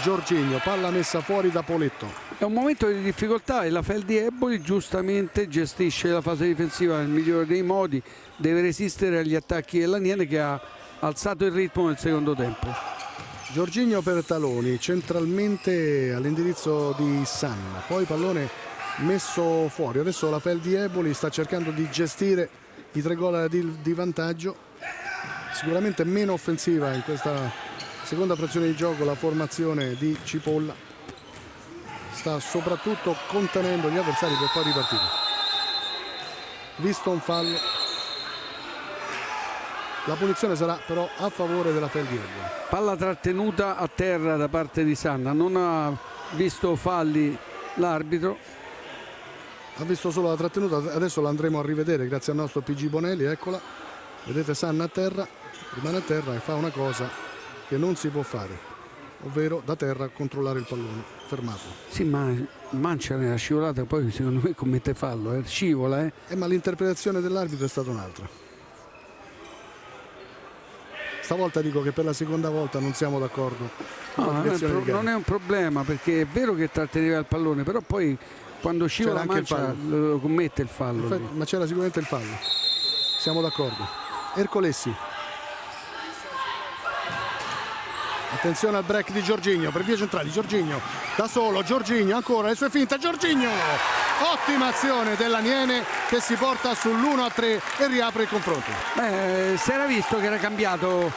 Giorginio, palla messa fuori da Poletto. È un momento di difficoltà e la Feldi Eboli giustamente gestisce la fase difensiva nel migliore dei modi, deve resistere agli attacchi dell'Aniene che ha alzato il ritmo nel secondo tempo. Giorginio per Taloni, centralmente all'indirizzo di Sanna, poi pallone messo fuori. Adesso la Feldi Eboli sta cercando di gestire i 3 gol di vantaggio, sicuramente meno offensiva in questa seconda frazione di gioco la formazione di Cipolla, sta soprattutto contenendo gli avversari per poi ripartire. Visto un fallo, la punizione sarà però a favore della Feldi Eboli. Palla trattenuta a terra da parte di Sanna, non ha visto falli l'arbitro, ha visto solo la trattenuta, adesso la andremo a rivedere grazie al nostro PG Bonelli, eccola, vedete Sanna a terra, rimane a terra e fa una cosa che non si può fare, ovvero da terra controllare il pallone, fermato. Sì, ma Mancia nella scivolata poi secondo me commette fallo, scivola. Ma l'interpretazione dell'arbitro è stata un'altra. Stavolta dico che per la seconda volta non siamo d'accordo. Non è un problema, perché è vero che tratteneva il pallone, però poi quando scivola Mancia lo commette il fallo. Ma c'era sicuramente il fallo, siamo d'accordo. Ercolessi, attenzione al break di Giorginio per vie centrali. Giorginio da solo, Giorginio ancora le sue finte, Giorginio, ottima azione dell'Aniene che si porta sull'1-3 e riapre il confronto. Si era visto che era cambiato,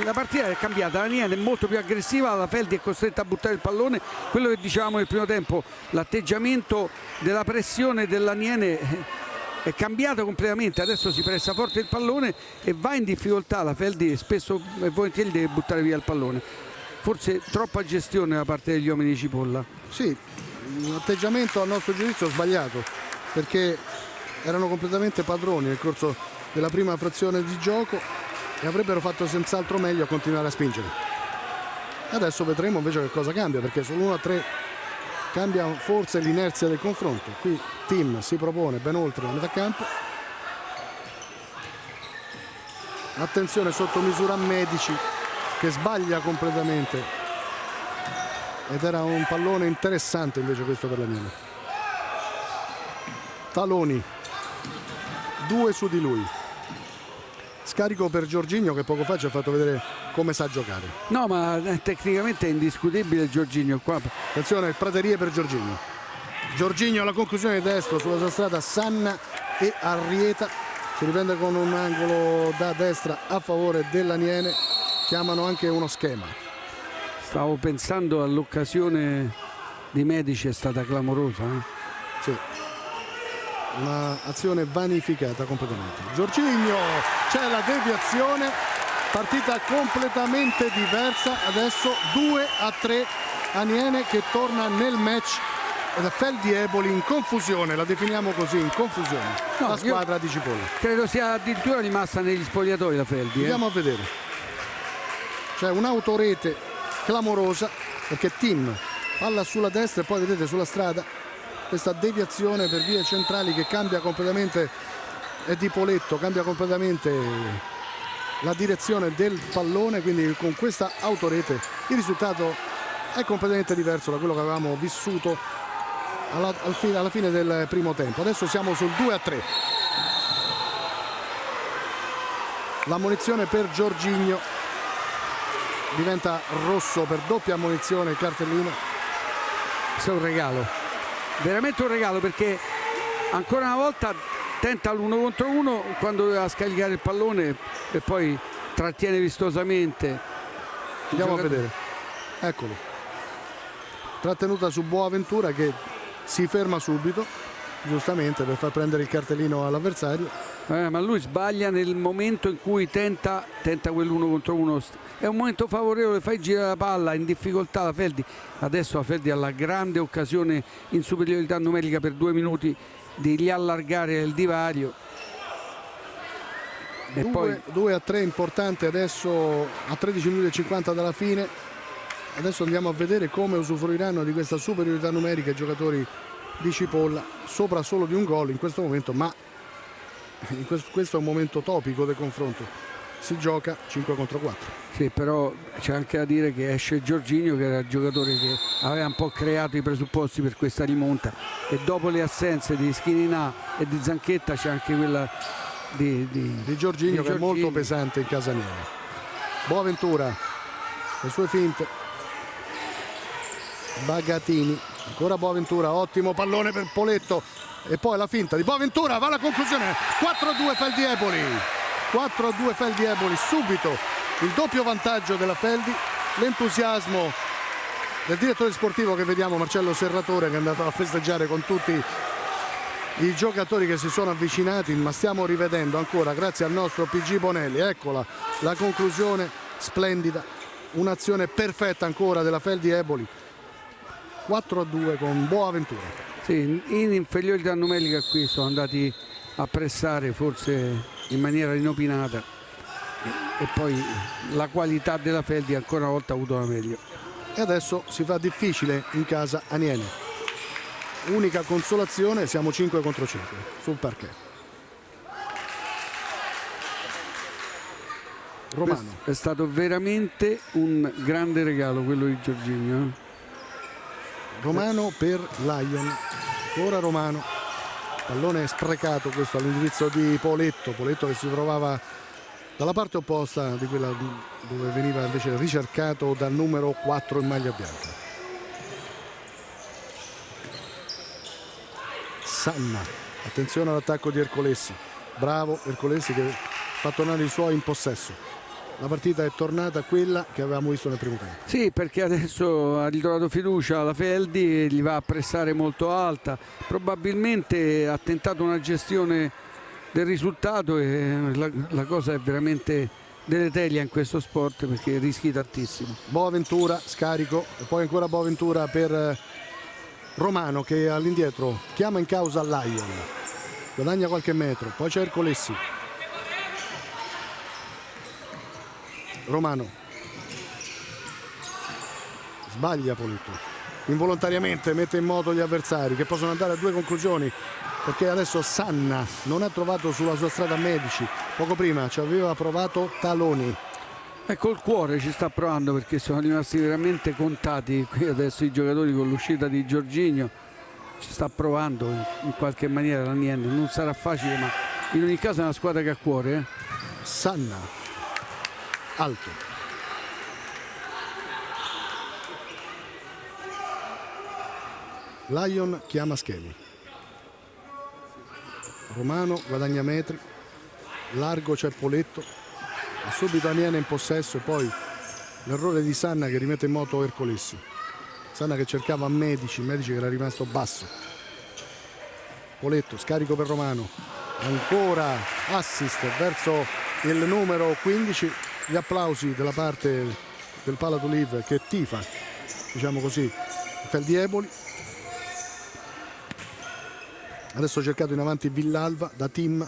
la partita è cambiata, l'Aniene è molto più aggressiva, la Feldi è costretta a buttare il pallone, quello che dicevamo nel primo tempo, l'atteggiamento della pressione dell'Aniene è cambiato completamente, adesso si pressa forte il pallone e va in difficoltà, la Feldi spesso e volentieri deve buttare via il pallone, forse troppa gestione da parte degli uomini di Cipolla. Sì, un atteggiamento a nostro giudizio sbagliato, perché erano completamente padroni nel corso della prima frazione di gioco e avrebbero fatto senz'altro meglio a continuare a spingere. Adesso vedremo invece che cosa cambia, perché sull'1-3 cambia forse l'inerzia del confronto. Qui Tim si propone ben oltre la metà campo, attenzione sotto misura Medici che sbaglia completamente, ed era un pallone interessante invece questo per l'Aniene. Taloni, 2 su di lui, scarico per Giorginio che poco fa ci ha fatto vedere come sa giocare. No, ma tecnicamente è indiscutibile Giorginio qua. Attenzione, praterie per Giorginio. Giorginio alla conclusione di destro sulla sua strada, Sanna e Arrieta, si riprende con un angolo da destra a favore dell'Aniene, chiamano anche uno schema. Stavo pensando all'occasione di Medici, è stata clamorosa. Sì. un'azione vanificata completamente. Giorginio, c'è la deviazione, partita completamente diversa, adesso 2-3 Aniene che torna nel match. Feldi Eboli in confusione, la definiamo così, in confusione, No, la squadra di Cipolla. Credo sia addirittura rimasta negli spogliatoi la Feldi. Andiamo a vedere. C'è un'autorete clamorosa perché Tim palla sulla destra e poi vedete sulla strada questa deviazione per vie centrali che cambia completamente, è di Poletto, cambia completamente la direzione del pallone, quindi con questa autorete il risultato è completamente diverso da quello che avevamo vissuto alla fine del primo tempo. Adesso siamo sul 2-3. L'ammonizione per Giorginio, diventa rosso per doppia ammonizione il cartellino. Questo è un regalo, veramente un regalo, perché ancora una volta tenta l'1 contro 1 quando doveva scaricare il pallone e poi trattiene vistosamente. Andiamo a vedere, eccolo, trattenuta su Boaventura che si ferma subito, giustamente, per far prendere il cartellino all'avversario. Ma lui sbaglia nel momento in cui tenta quell'1 contro 1. È un momento favorevole, fai girare la palla, in difficoltà la Feldi. Adesso la Feldi ha la grande occasione in superiorità numerica per 2 minuti di riallargare il divario. E poi 2-3 importante adesso a 13 minuti e 50 dalla fine. Adesso andiamo a vedere come usufruiranno di questa superiorità numerica i giocatori di Cipolla, sopra solo di un gol in questo momento, ma questo è un momento topico del confronto. Si gioca 5 contro 4. sì, però c'è anche da dire che esce Giorginio, che era il giocatore che aveva un po' creato i presupposti per questa rimonta, e dopo le assenze di Schininà e di Zanchetta c'è anche quella di Giorginio, che è molto pesante in casa Aniene. Boaventura, le sue finte, Bagatini, ancora Boaventura, ottimo pallone per Poletto e poi la finta di Boaventura, va alla conclusione. 4-2 Feldi Eboli, 4-2 Feldi Eboli, subito il doppio vantaggio della Feldi, l'entusiasmo del direttore sportivo che vediamo, Marcello Serratore, che è andato a festeggiare con tutti i giocatori che si sono avvicinati, ma stiamo rivedendo ancora, grazie al nostro PG Bonelli, eccola la conclusione splendida, un'azione perfetta ancora della Feldi Eboli. 4-2 con Boaventura. Sì, in inferiorità numerica qui sono andati a pressare forse in maniera inopinata, e poi la qualità della Feldi ancora una volta ha avuto la meglio. E adesso si fa difficile in casa Aniene. Unica consolazione, siamo 5 contro 5 sul parquet. Romano. Questo è stato veramente un grande regalo quello di Giorginio. Romano per Lion, ancora Romano, pallone sprecato questo all'indirizzo di Poletto che si trovava dalla parte opposta di quella dove veniva invece ricercato dal numero 4 in maglia bianca. Sanna, attenzione all'attacco di Ercolessi, bravo Ercolessi che fa tornare i suoi in possesso. La partita è tornata quella che avevamo visto nel primo tempo. Sì, perché adesso ha ritrovato fiducia la Feldi e gli va a pressare molto alta, probabilmente ha tentato una gestione del risultato e la cosa è veramente deleteria in questo sport, perché rischi tantissimo. Boaventura, scarico, e poi ancora Boaventura per Romano che all'indietro chiama in causa Lion, guadagna qualche metro, poi c'è Ercolessi. Romano sbaglia Poletto, involontariamente mette in moto gli avversari che possono andare a due conclusioni, perché adesso Sanna non ha trovato sulla sua strada Medici, poco prima ci aveva provato Taloni. E col cuore ci sta provando, perché sono rimasti veramente contati qui adesso i giocatori con l'uscita di Giorginio. Ci sta provando in qualche maniera la Niente, non sarà facile, ma in ogni caso è una squadra che ha cuore. Sanna alto, Lion chiama Schemi, Romano guadagna metri, largo c'è Poletto e subito Aniene in possesso, e poi l'errore di Sanna che rimette in moto Ercolessi. Sanna che cercava Medici che era rimasto basso. Poletto, scarico per Romano, ancora assist verso il numero 15, gli applausi della parte del Palatuliv che tifa, diciamo così, Feldi Eboli. Adesso cercato in avanti Villalva da Tim,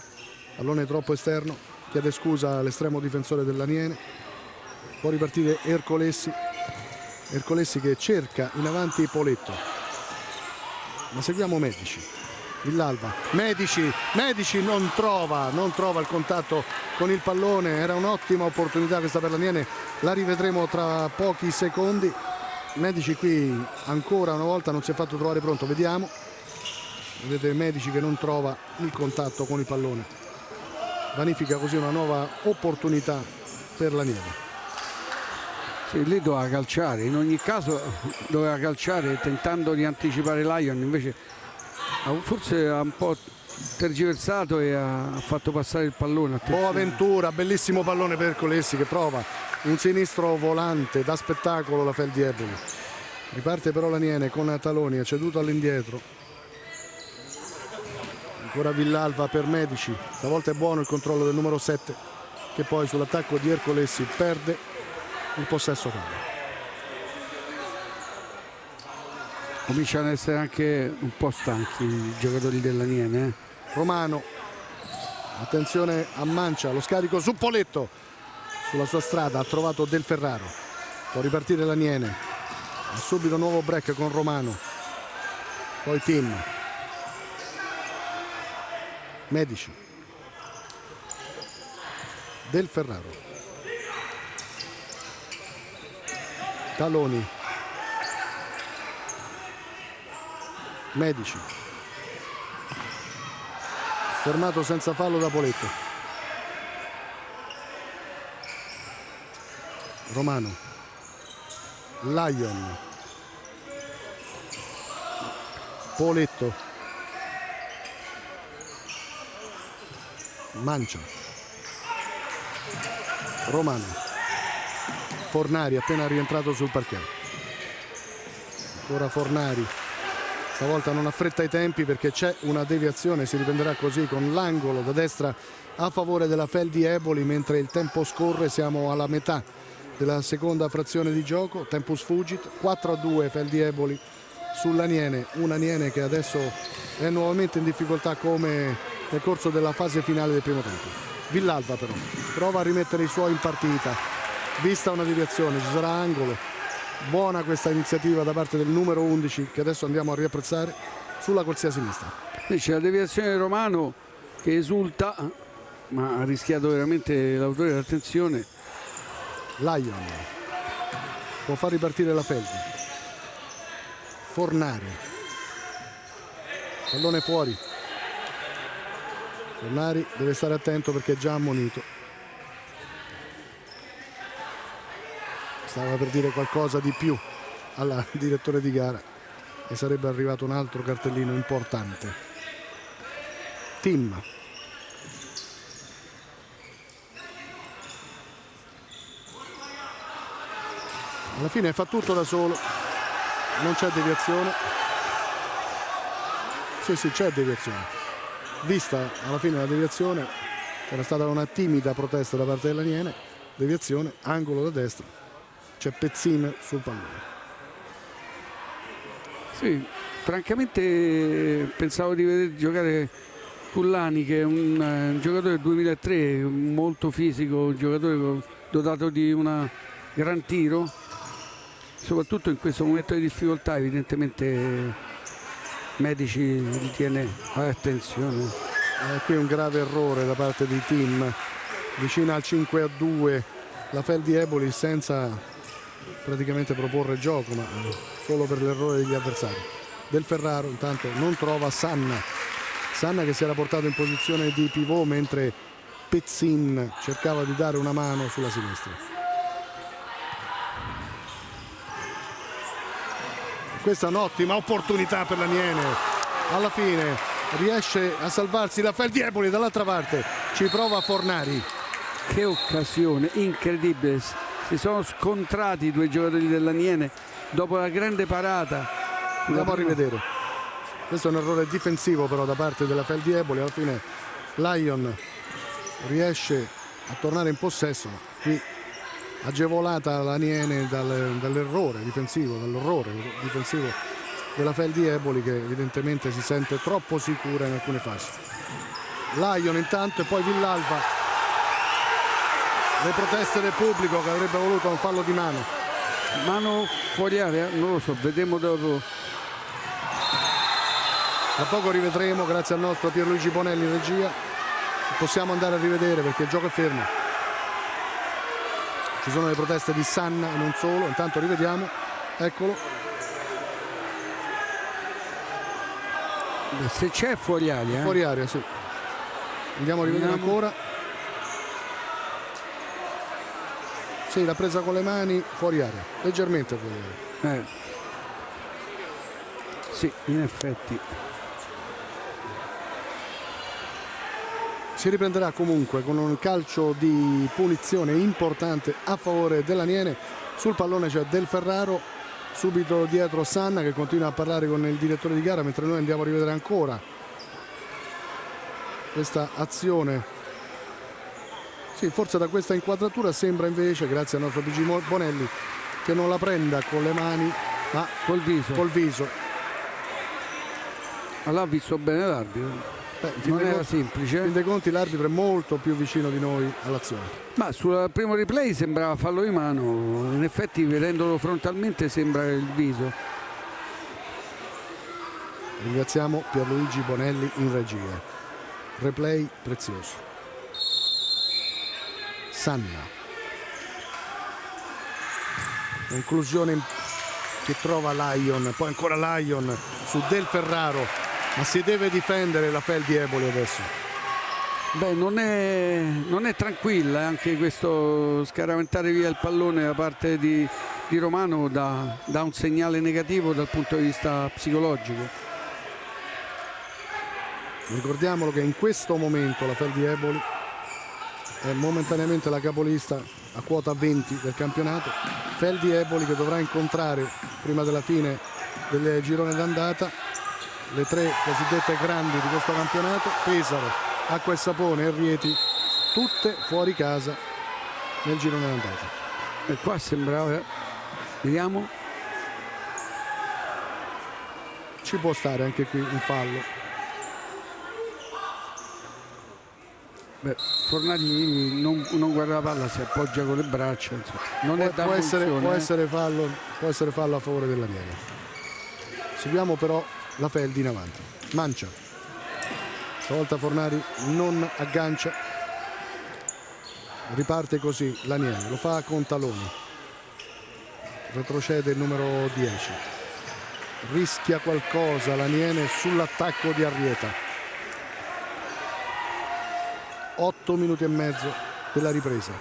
pallone troppo esterno, chiede scusa all'estremo difensore dell'Aniene, può ripartire Ercolessi che cerca in avanti Poletto, ma seguiamo Medici. Villalva, Medici non trova il contatto con il pallone, era un'ottima opportunità questa per l'Aniene, la rivedremo tra pochi secondi. Medici qui ancora una volta non si è fatto trovare pronto, vediamo, vedete Medici che non trova il contatto con il pallone, vanifica così una nuova opportunità per l'Aniene. Sì, lì doveva calciare, in ogni caso doveva calciare tentando di anticipare Lion, invece forse ha un po' tergiversato e ha fatto passare il pallone. Boaventura, bellissimo pallone per Ercolessi che prova un sinistro volante da spettacolo la Feldi Eboli. Riparte però l'Aniene con Taloni, ha ceduto all'indietro. Ancora Villalva per Medici, stavolta è buono il controllo del numero 7 che poi sull'attacco di Ercolessi perde il possesso palla. Cominciano ad essere anche un po' stanchi i giocatori dell'Aniene. Romano, attenzione a Mancia, lo scarico su Poletto, sulla sua strada ha trovato Del Ferraro, può ripartire l'Aniene, ha subito nuovo break con Romano, poi Tim, Medici, Del Ferraro, Taloni, Medici, fermato senza fallo da Poletto. Romano, Lion, Poletto, Mancia, Romano, Fornari appena rientrato sul parquet. Ancora Fornari, stavolta non affretta i tempi perché c'è una deviazione, si riprenderà così con l'angolo da destra a favore della Feldi Eboli mentre il tempo scorre, siamo alla metà della seconda frazione di gioco, tempus fugit, 4-2 Feldi Eboli sull'Aniene, un Aniene che adesso è nuovamente in difficoltà come nel corso della fase finale del primo tempo. Villalva però prova a rimettere i suoi in partita, vista una deviazione, ci sarà angolo. Buona questa iniziativa da parte del numero 11 che adesso andiamo a riapprezzare sulla corsia sinistra. C'è la deviazione Romano che esulta, ma ha rischiato veramente l'autore dell'attenzione. Lion può far ripartire la Feldi. Fornari, pallone fuori. Fornari deve stare attento perché è già ammonito. Stava per dire qualcosa di più al direttore di gara e sarebbe arrivato un altro cartellino importante. Tim. Alla fine fa tutto da solo, non c'è deviazione. Sì, c'è deviazione. Vista alla fine la deviazione, era stata una timida protesta da parte dell'Aniene. Deviazione, angolo da destra, c'è Pezzin sul pallone. Sì, francamente pensavo di vedere giocare Pullani, che è un giocatore del 2003 molto fisico, un giocatore dotato di un gran tiro, soprattutto in questo momento di difficoltà. Evidentemente Medici gli tiene attenzione. Qui un grave errore da parte di Tim, vicina al 5-2 la Feldi Eboli senza praticamente proporre gioco, ma solo per l'errore degli avversari. Del Ferraro intanto non trova Sanna che si era portato in posizione di pivot mentre Pezzin cercava di dare una mano sulla sinistra. Questa è un'ottima opportunità per l'Aniene, alla fine riesce a salvarsi la Feldi Eboli, dall'altra parte ci prova Fornari. Che occasione incredibile, si sono scontrati i due giocatori dell'Aniene dopo la grande parata. Andiamo a rivedere. Questo è un errore difensivo però da parte della Feldi Eboli. Alla fine Lion riesce a tornare in possesso, ma qui agevolata l'Aniene dall'errore difensivo, dall'orrore difensivo della Feldi Eboli, che evidentemente si sente troppo sicura in alcune fasi. Lion intanto, e poi Villalba. Le proteste del pubblico che avrebbe voluto un fallo di mano. Mano fuori area? Non lo so, vedremo dopo. Tra poco rivedremo, grazie al nostro Pierluigi Bonelli in regia. Possiamo andare a rivedere perché il gioco è fermo. Ci sono le proteste di Sanna e non solo. Intanto rivediamo, eccolo. Se c'è fuori area. Fuori area, sì. Andiamo a rivedere ancora. Sì, l'ha presa con le mani, fuori area, leggermente fuori area. Sì, in effetti. Si riprenderà comunque con un calcio di punizione importante a favore dell'Aniene. Sul pallone c'è Del Ferraro, subito dietro Sanna che continua a parlare con il direttore di gara, mentre noi andiamo a rivedere ancora questa azione. Sì, forse da questa inquadratura sembra invece, grazie al nostro PG Bonelli, che non la prenda con le mani ma col viso. Allora ha visto bene l'arbitro. Non era semplice. In fin dei conti l'arbitro è molto più vicino di noi all'azione. Ma sul primo replay sembrava fallo di mano, in effetti vedendolo frontalmente sembra il viso. Ringraziamo Pierluigi Bonelli in regia. Replay prezioso. Sanna. Conclusione che trova Lion, poi ancora Lion su Del Ferraro. Ma si deve difendere la Feldi Eboli adesso. Beh, non è tranquilla anche questo scaraventare via il pallone da parte di Romano dà un segnale negativo dal punto di vista psicologico. Ricordiamolo che in questo momento la Feldi Eboli è momentaneamente la capolista a quota 20 del campionato. Feldi Eboli che dovrà incontrare prima della fine del girone d'andata le tre cosiddette grandi di questo campionato: Pesaro, Acqua e Sapone e Rieti, tutte fuori casa nel girone d'andata. E qua sembrava, vediamo, ci può stare anche qui un fallo. Beh, Fornari non guarda la palla, si appoggia con le braccia, insomma. Non è da può funzione, essere fallo a favore dell'Aniene. Seguiamo però la Feldi in avanti. Mancia. Stavolta Fornari non aggancia. Riparte così l'Aniene. Lo fa con Taloni. Retrocede il numero 10. Rischia qualcosa l'Aniene sull'attacco di Arrieta. 8 minuti e mezzo della ripresa.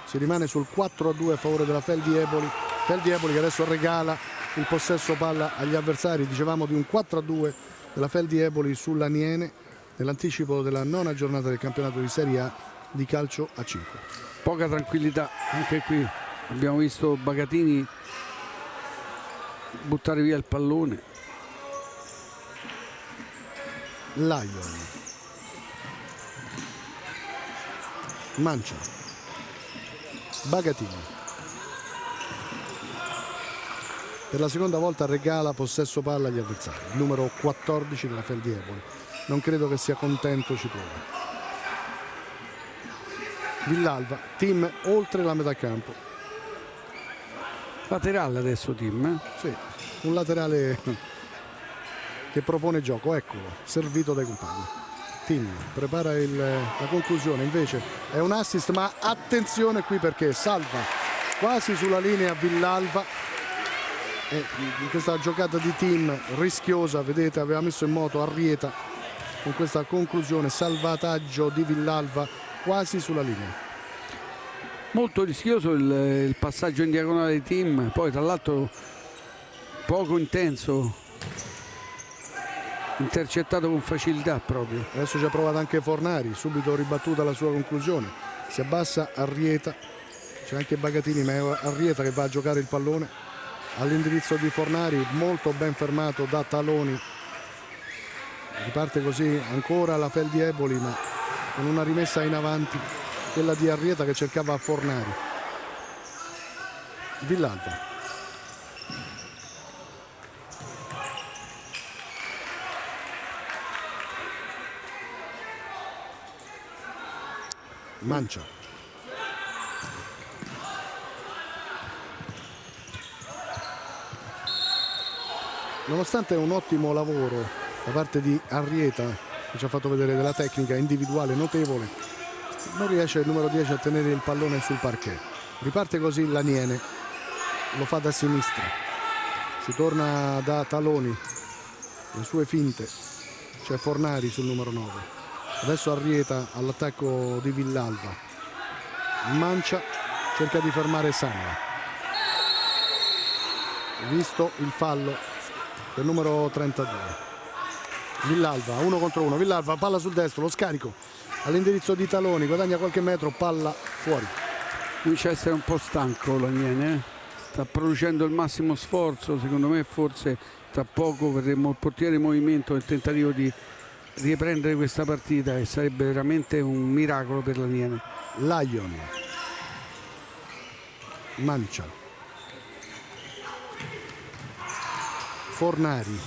Si rimane sul 4-2 a favore della Feldi Eboli. Feldi Eboli che adesso regala il possesso palla agli avversari. Dicevamo di un 4-2 della Feldi Eboli sull'Aniene nell'anticipo della nona giornata del campionato di Serie A di calcio a 5. Poca tranquillità anche qui. Abbiamo visto Bagatini buttare via il pallone. Lion. Mancia. Bagatini. Per la seconda volta regala possesso palla agli avversari. Il numero 14 della Feldi Eboli. Non credo che sia contento Cipolla. Villalba, team oltre la metà campo. Laterale adesso Tim. Sì, un laterale che propone gioco, eccolo, servito dai compagni. Tim prepara la conclusione, invece è un assist, ma attenzione qui perché salva quasi sulla linea Villalba. E in questa giocata di Tim rischiosa, vedete, aveva messo in moto Arrieta con questa conclusione, salvataggio di Villalba quasi sulla linea. Molto rischioso il passaggio in diagonale di Tim, poi tra l'altro poco intenso, intercettato con facilità proprio. Adesso ci ha provato anche Fornari, subito ribattuta la sua conclusione. Si abbassa Arrieta, c'è anche Bagatini, ma è Arrieta che va a giocare il pallone all'indirizzo di Fornari, molto ben fermato da Taloni Riparte così ancora la Fel di Eboli, ma con una rimessa in avanti, quella di Arrieta che cercava Fornari. Villalba. Mancia. Nonostante un ottimo lavoro da parte di Arrieta, che ci ha fatto vedere della tecnica individuale notevole, non riesce il numero 10 a tenere il pallone sul parquet. Riparte così Laniene, lo fa da sinistra, si torna da Taloni, le sue finte, c'è Fornari sul numero 9, adesso Arrieta all'attacco di Villalba, Mancia cerca di fermare Sanna, visto il fallo del numero 32. Villalba 1 contro 1, Villalba, palla sul destro, lo scarico all'indirizzo di Taloni, guadagna qualche metro, palla fuori. Comincia a essere un po' stanco Laniene, sta producendo il massimo sforzo, secondo me forse tra poco vedremo il portiere in movimento nel tentativo di riprendere questa partita e sarebbe veramente un miracolo per Laniene. Lion, Mancia, Fornari,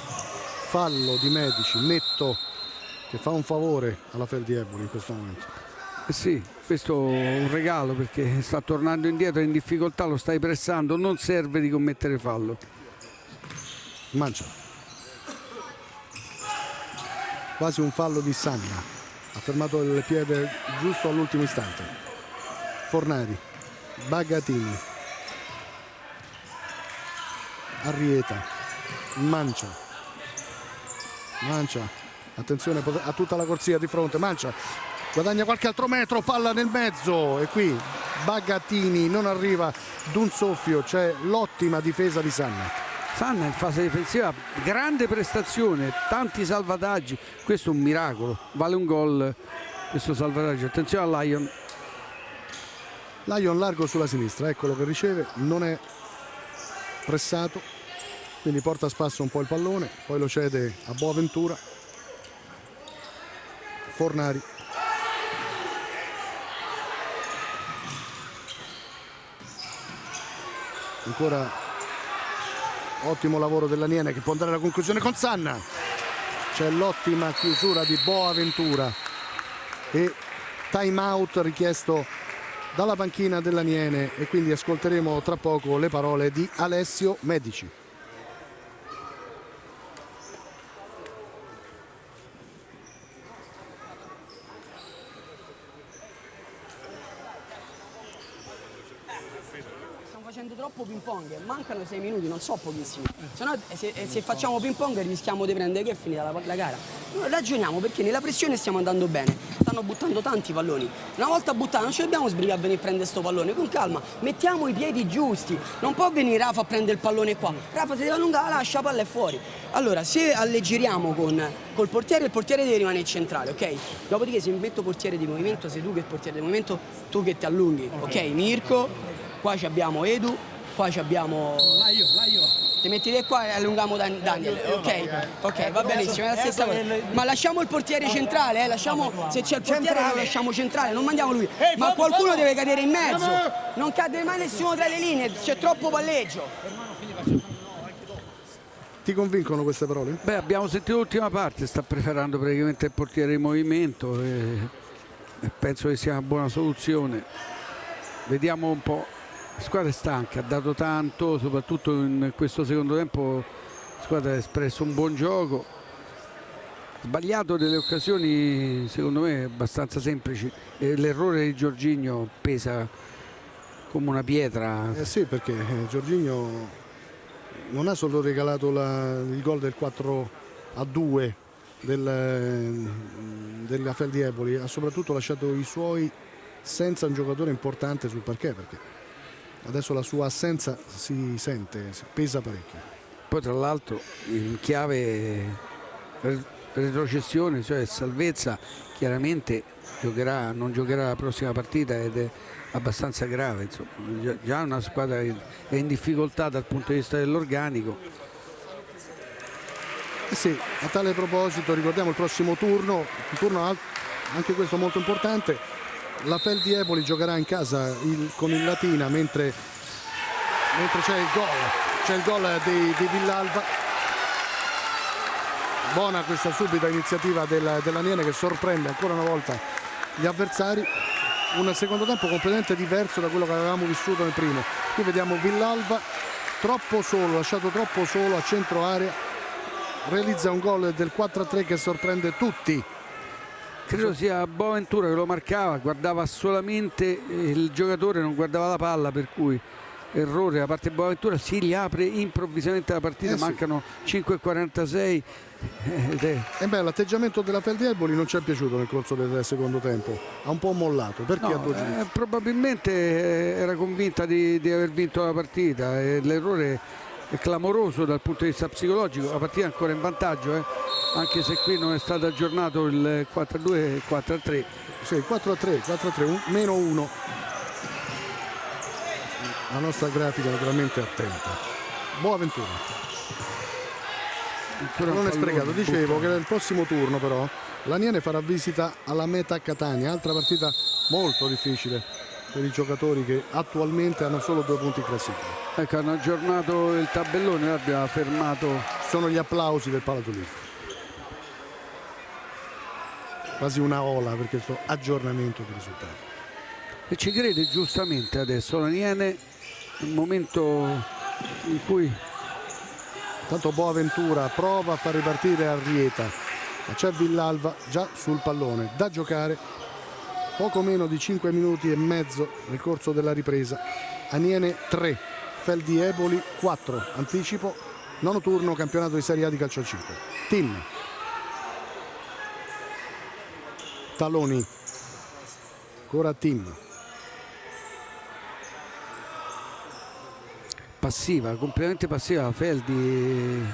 fallo di Medici, netto, che fa un favore alla Fel di Eboli in questo momento. Sì, questo è un regalo perché sta tornando indietro, è in difficoltà, lo stai pressando, non serve di commettere fallo. Mancia, quasi un fallo di Sanna, ha fermato il piede giusto all'ultimo istante. Fornari, Bagatini, Arrieta, Mancia, attenzione a tutta la corsia di fronte, Mancia guadagna qualche altro metro, palla nel mezzo e qui Bagatini non arriva d'un soffio, c'è l'ottima difesa di Sanna. Sanna in fase difensiva, grande prestazione, tanti salvataggi, questo è un miracolo, vale un gol questo salvataggio. Attenzione a Lion. Lion largo sulla sinistra, eccolo che riceve, non è pressato, quindi porta a spasso un po' il pallone, poi lo cede a Boaventura. Fornari, ancora ottimo lavoro dell'Aniene che può andare alla conclusione con Sanna, c'è l'ottima chiusura di Boaventura e time out richiesto dalla panchina dell'Aniene e quindi ascolteremo tra poco le parole di Alessio Medici. Facendo troppo ping pong, mancano 6 minuti, non so pochissimi, se no se facciamo ping pong rischiamo di prendere che è finita la gara. Noi ragioniamo perché nella pressione stiamo andando bene, stanno buttando tanti palloni, una volta buttato non ci dobbiamo sbrigare a venire a prendere sto pallone, con calma, mettiamo i piedi giusti, non può venire Rafa a prendere il pallone qua, Rafa si deve allungare, lascia la palla è fuori. Allora se alleggeriamo col portiere, il portiere deve rimanere centrale, ok? Dopodiché se metto portiere di movimento, sei tu che è il portiere di movimento, tu che ti allunghi, ok? Mirko. Qua abbiamo Edu, qua abbiamo Laio. Ti metti te qua e allungiamo Daniel, ok, va benissimo, è la stessa cosa. Ma lasciamo il portiere centrale, lasciamo, se c'è il portiere lo lasciamo centrale, non mandiamo lui. Ma qualcuno deve cadere in mezzo, non cade mai nessuno tra le linee, c'è troppo palleggio. Ti convincono queste parole? Beh, abbiamo sentito l'ultima parte, sta preparando praticamente il portiere in movimento e penso che sia una buona soluzione. Vediamo un po'. La squadra è stanca, ha dato tanto, soprattutto in questo secondo tempo la squadra ha espresso un buon gioco, sbagliato delle occasioni secondo me abbastanza semplici, l'errore di Jorginho pesa come una pietra. Sì, perché Jorginho non ha solo regalato il gol del 4-2 della Fel di Eboli, ha soprattutto lasciato i suoi senza un giocatore importante sul parquet, perché adesso la sua assenza si sente, pesa parecchio. Poi tra l'altro in chiave retrocessione, cioè salvezza, chiaramente non giocherà la prossima partita ed è abbastanza grave, insomma. Già una squadra che è in difficoltà dal punto di vista dell'organico. Sì, a tale proposito ricordiamo il prossimo turno, anche questo molto importante. La Feldi Eboli giocherà in casa con il Latina mentre c'è il gol di Villalba. Buona questa subita iniziativa dell'Aniene che sorprende ancora una volta gli avversari. Un secondo tempo completamente diverso da quello che avevamo vissuto nel primo. Qui vediamo Villalba lasciato troppo solo a centro area, realizza un gol del 4-3 che sorprende tutti. Credo sia Boaventura che lo marcava, guardava solamente il giocatore, non guardava la palla, per cui errore da parte di Boaventura. Si riapre improvvisamente la partita, mancano 5:46. L'atteggiamento della Feldi Eboli non ci è piaciuto nel corso del secondo tempo, ha un po' mollato. Perché probabilmente era convinta di aver vinto la partita, e l'errore è clamoroso dal punto di vista psicologico. La partita è ancora in vantaggio, anche se qui non è stato aggiornato il 4-2 e il 4-3. Sì, 4-3, meno 1. La nostra grafica naturalmente attenta. Boaventura. Non è sprecato. Dicevo che nel prossimo turno però l'Aniene farà visita alla Meta Catania, altra partita molto difficile per i giocatori che attualmente hanno solo 2 punti in classifica. Ecco, hanno aggiornato il tabellone, abbiamo fermato. Sono gli applausi del Palatolino. Quasi una ola per questo aggiornamento di risultati. E ci crede giustamente adesso l'Aniene, nel momento in cui tanto Boaventura prova a far ripartire Arrieta, ma c'è Villalba già sul pallone da giocare. Poco meno di 5 minuti e mezzo nel corso della ripresa. Aniene 3, Feldi Eboli 4, anticipo, nono turno, campionato di Serie A di calcio a 5. Tim Taloni, ancora Tim. Passiva, completamente passiva Feldi,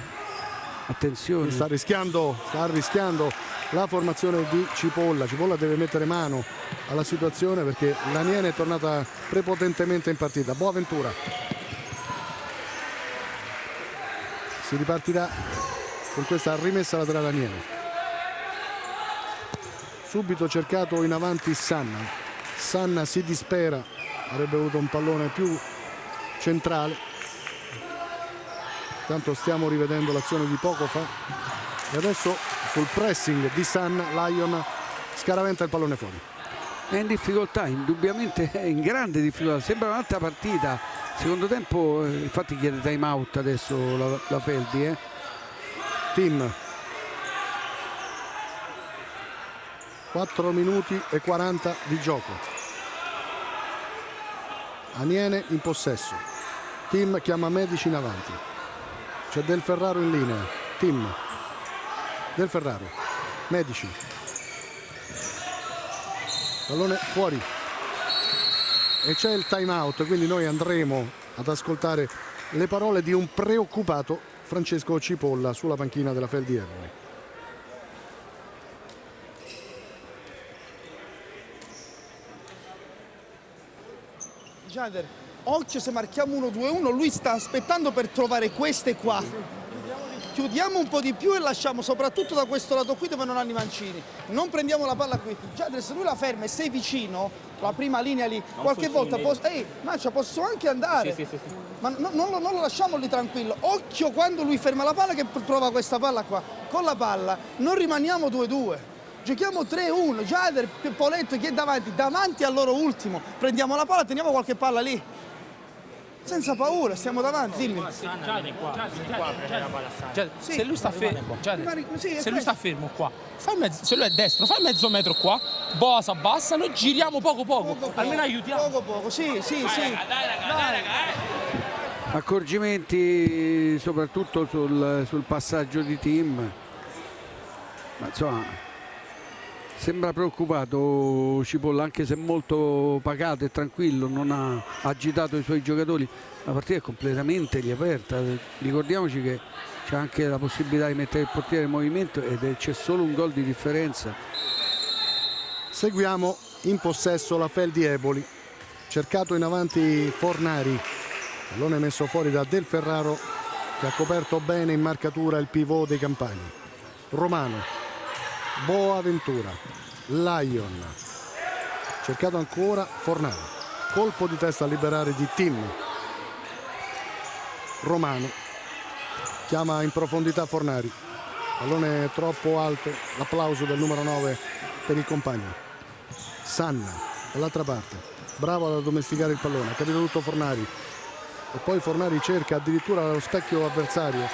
attenzione. Sta rischiando la formazione di Cipolla. Cipolla deve mettere mano alla situazione perché l'Aniene è tornata prepotentemente in partita. Boaventura. Si ripartirà con questa rimessa laterale Aniene. Subito cercato in avanti Sanna si dispera, avrebbe avuto un pallone più centrale. Tanto stiamo rivedendo l'azione di poco fa e adesso sul pressing di Sanna Lion scaraventa il pallone fuori. È in difficoltà, indubbiamente è in grande difficoltà, sembra un'altra partita. Secondo tempo, infatti chiede time out adesso la Feldi. Tim 4 minuti e 40 di gioco. Aniene in possesso. Tim chiama Medici in avanti. C'è Del Ferraro in linea. Tim Del Ferraro, Medici, pallone fuori e c'è il time out, quindi noi andremo ad ascoltare le parole di un preoccupato Francesco Cipolla sulla panchina della Feldi Eboli. Jader, occhio se marchiamo 1-2-1, lui sta aspettando per trovare queste qua. Chiudiamo un po' di più e lasciamo soprattutto da questo lato qui dove non hanno i mancini. Non prendiamo la palla qui. Jader, se lui la ferma e sei vicino, la prima linea lì, qualche volta Mancia, posso anche andare. Sì. Ma non lo lasciamo lì tranquillo. Occhio quando lui ferma la palla che prova questa palla qua. Con la palla non rimaniamo 2-2. Giochiamo 3-1, Jader, Poletto, chi è davanti? Davanti al loro ultimo. Prendiamo la palla, teniamo qualche palla lì. Senza paura, stiamo davanti, dimmi. Se lui sta fermo, se lui sta fermo qua, se lui è destro, fai mezzo metro qua, Boa si abbassa, noi giriamo poco. Almeno aiutiamo. Poco, sì. Dai. Accorgimenti soprattutto sul passaggio di Tim. Ma insomma, sembra preoccupato Cipolla, anche se molto pacato e tranquillo, non ha agitato i suoi giocatori. La partita è completamente riaperta. Ricordiamoci che c'è anche la possibilità di mettere il portiere in movimento ed c'è solo un gol di differenza. Seguiamo in possesso la Feldi Eboli, cercato in avanti Fornari, pallone messo fuori da Del Ferraro che ha coperto bene in marcatura il pivot dei Campani. Romano, Boaventura, Lion, cercato ancora Fornari, colpo di testa a liberare di Tim. Romano chiama in profondità Fornari, pallone troppo alto, l'applauso del numero 9 per il compagno. Sanna dall'altra parte, bravo ad addomesticare il pallone, ha capito tutto Fornari, e poi Fornari cerca addirittura lo specchio avversario.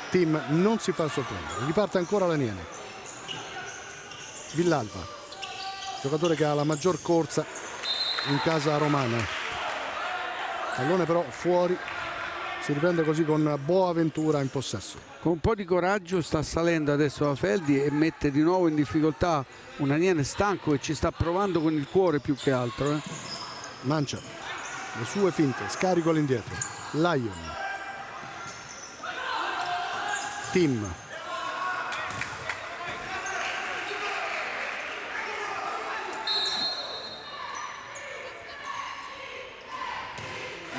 Tim non si fa sorprendere, riparte ancora l'Aniene. Villalba, giocatore che ha la maggior corsa in casa romana, pallone però fuori, si riprende così con Boaventura in possesso. Con un po' di coraggio sta salendo adesso la Feldi e mette di nuovo in difficoltà un Aniene stanco che ci sta provando con il cuore più che altro. Mancia le sue finte, scarico all'indietro. Lion, Tim,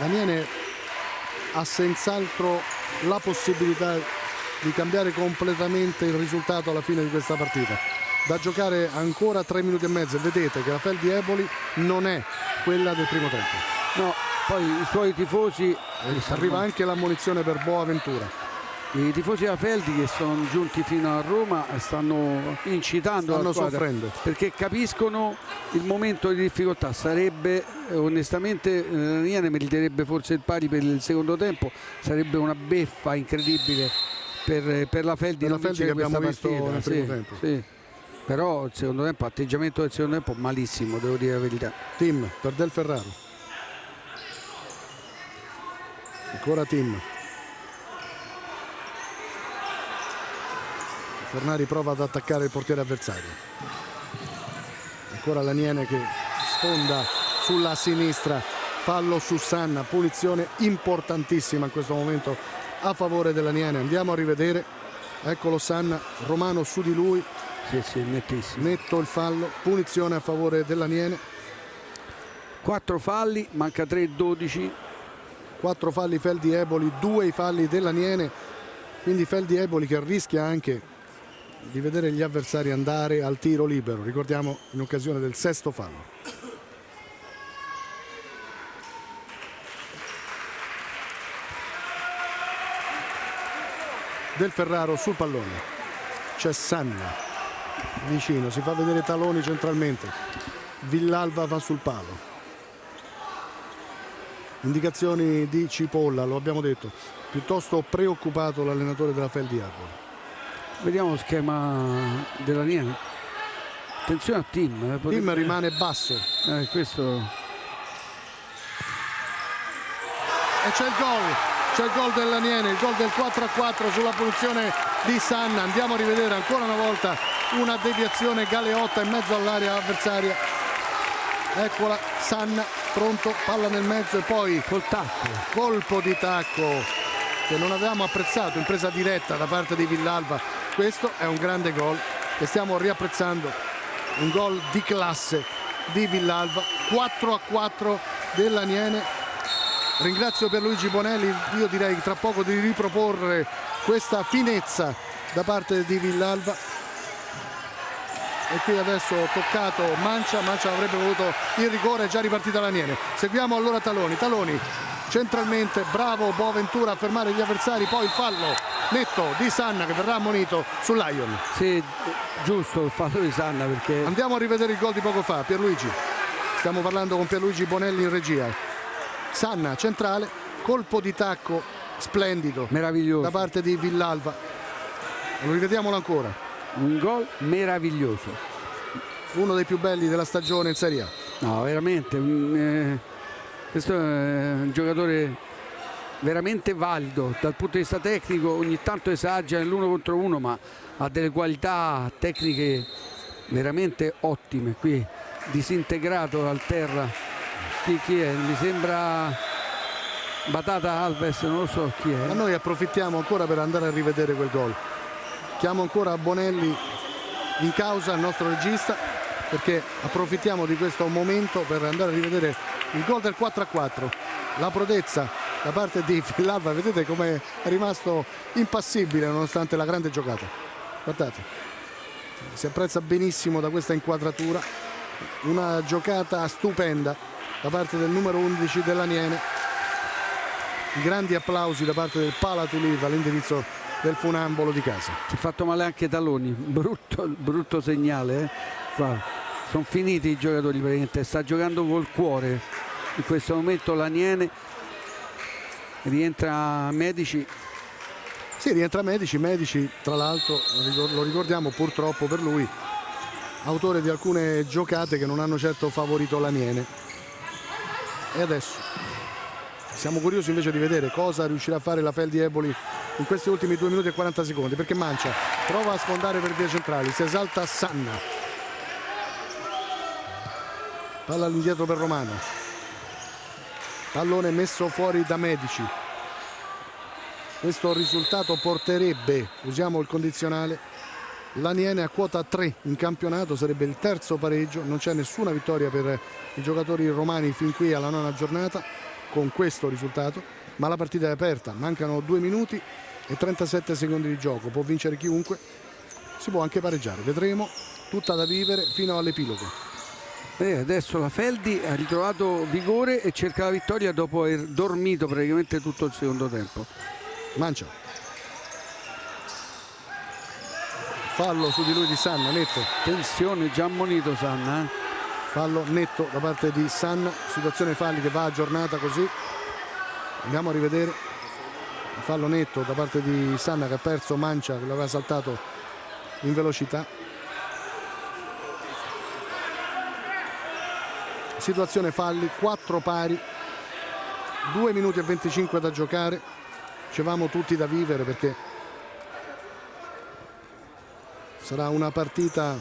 Aniene ha senz'altro la possibilità di cambiare completamente il risultato alla fine di questa partita. Da giocare ancora 3 minuti e mezzo e vedete che la Feldi Eboli non è quella del primo tempo. No, poi i suoi tifosi, Arriva anche l'ammonizione per Boaventura. i tifosi della Feldi che sono giunti fino a Roma stanno incitando Stanno la squadra, soffrendo. perché capiscono il momento di difficoltà. Sarebbe onestamente Aniene meriterebbe forse il pari per il secondo tempo, sarebbe una beffa incredibile per la Feldi, Per la non Feldi vincere che abbiamo questa visto partita. nel primo Sì, tempo. sì. Però il secondo tempo, atteggiamento del secondo tempo malissimo, devo dire la verità. Tim per Del Ferraro. Ancora Tim. Fornari prova ad attaccare il portiere avversario. Ancora l'Aniene che sfonda sulla sinistra. Fallo su Sanna, punizione importantissima in questo momento a favore dell'Aniene. Andiamo a rivedere. Eccolo Sanna, Romano su di lui. Sì, nettissimo. Netto il fallo, punizione a favore dell'Aniene. 4 falli, manca 3, 12. 4 falli Feldi Eboli, 2 i falli dell'Aniene, quindi Feldi Eboli che rischia anche di vedere gli avversari andare al tiro libero, ricordiamo in occasione del 6° fallo. Del Ferraro sul pallone, c'è Sanna vicino, si fa vedere Taloni centralmente, Villalba va sul palo. Indicazioni di Cipolla, lo abbiamo detto, piuttosto preoccupato l'allenatore della Feldi Eboli. Vediamo lo schema dell'Aniene. Attenzione a Tim. Tim rimane basso Questo e c'è il gol dell'Aniene, il gol del 4-4 sulla punizione di Sanna. Andiamo a rivedere ancora una volta una deviazione Galeotta in mezzo all'area avversaria. Eccola Sanna, pronto, palla nel mezzo e poi col tacco. Colpo di tacco che non avevamo apprezzato in presa diretta da parte di Villalba. Questo è un grande gol che stiamo riapprezzando, un gol di classe di Villalba. 4-4 dell'Aniene. Ringrazio Pierluigi Bonelli, io direi tra poco di riproporre questa finezza da parte di Villalba. E qui adesso toccato Mancia avrebbe voluto il rigore, è già ripartita l'Aniene. Seguiamo allora Taloni centralmente, bravo Boaventura a fermare gli avversari, poi il fallo netto di Sanna che verrà ammonito su Lion. Sì, giusto il fallo di Sanna, perché Andiamo a rivedere il gol di poco fa, Pierluigi. Stiamo parlando con Pierluigi Bonelli in regia. Sanna centrale, colpo di tacco splendido meraviglioso, da parte di Villalba. Lo rivediamolo ancora. un gol meraviglioso, Uno dei più belli della stagione in Serie A. no, veramente questo è un giocatore veramente valido dal punto di vista tecnico. Ogni tanto esagera nell'1 contro 1, ma ha delle qualità tecniche veramente ottime. Qui disintegrato al terra, chi è? Mi sembra Batata Alves, non lo so chi Ma è. noi approfittiamo ancora per andare a rivedere quel gol. Chiamo ancora Bonelli in causa, il nostro regista, perché approfittiamo di questo momento per andare a rivedere il gol del 4-4. La prodezza da parte di Villalba. Vedete come è rimasto impassibile nonostante la grande giocata. Guardate, si apprezza benissimo da questa inquadratura, una giocata stupenda da parte del numero 11 dell'Aniene. Grandi applausi da parte del Palatuliv all'indirizzo del funambolo di casa. Si è fatto male anche ai talloni, brutto segnale. Sono finiti i giocatori praticamente, sta giocando col cuore in questo momento l'Aniene. Rientra Medici. Sì, rientra Medici, tra l'altro lo ricordiamo purtroppo per lui, autore di alcune giocate che non hanno certo favorito l'Aniene. E adesso siamo curiosi invece di vedere cosa riuscirà a fare la Feldi Eboli in questi ultimi 2 minuti e 40 secondi, perché Mancia prova a sfondare per vie centrali, si esalta Sanna, palla all'indietro per Romano, pallone messo fuori da Medici. Questo risultato porterebbe, usiamo il condizionale, l'Aniene a quota 3 in campionato, sarebbe il terzo pareggio, non c'è nessuna vittoria per i giocatori romani fin qui alla 9ª giornata con questo risultato, ma la partita è aperta, mancano 2 minuti e 37 secondi di gioco, può vincere chiunque, si può anche pareggiare, vedremo, tutta da vivere fino all'epilogo. Adesso la Feldi ha ritrovato vigore e cerca la vittoria dopo aver dormito praticamente tutto il secondo tempo. Mancia, fallo su di lui di Sanna, netto. Tensione, già ammonito Sanna. Fallo netto da parte di Sanna, situazione falli che va aggiornata così. Andiamo a rivedere. Fallo netto da parte di Sanna che ha perso Mancia, che l'aveva saltato in velocità. Situazione falli, 4 pari, 2 minuti e 25 da giocare. Dicevamo tutti da vivere perché sarà una partita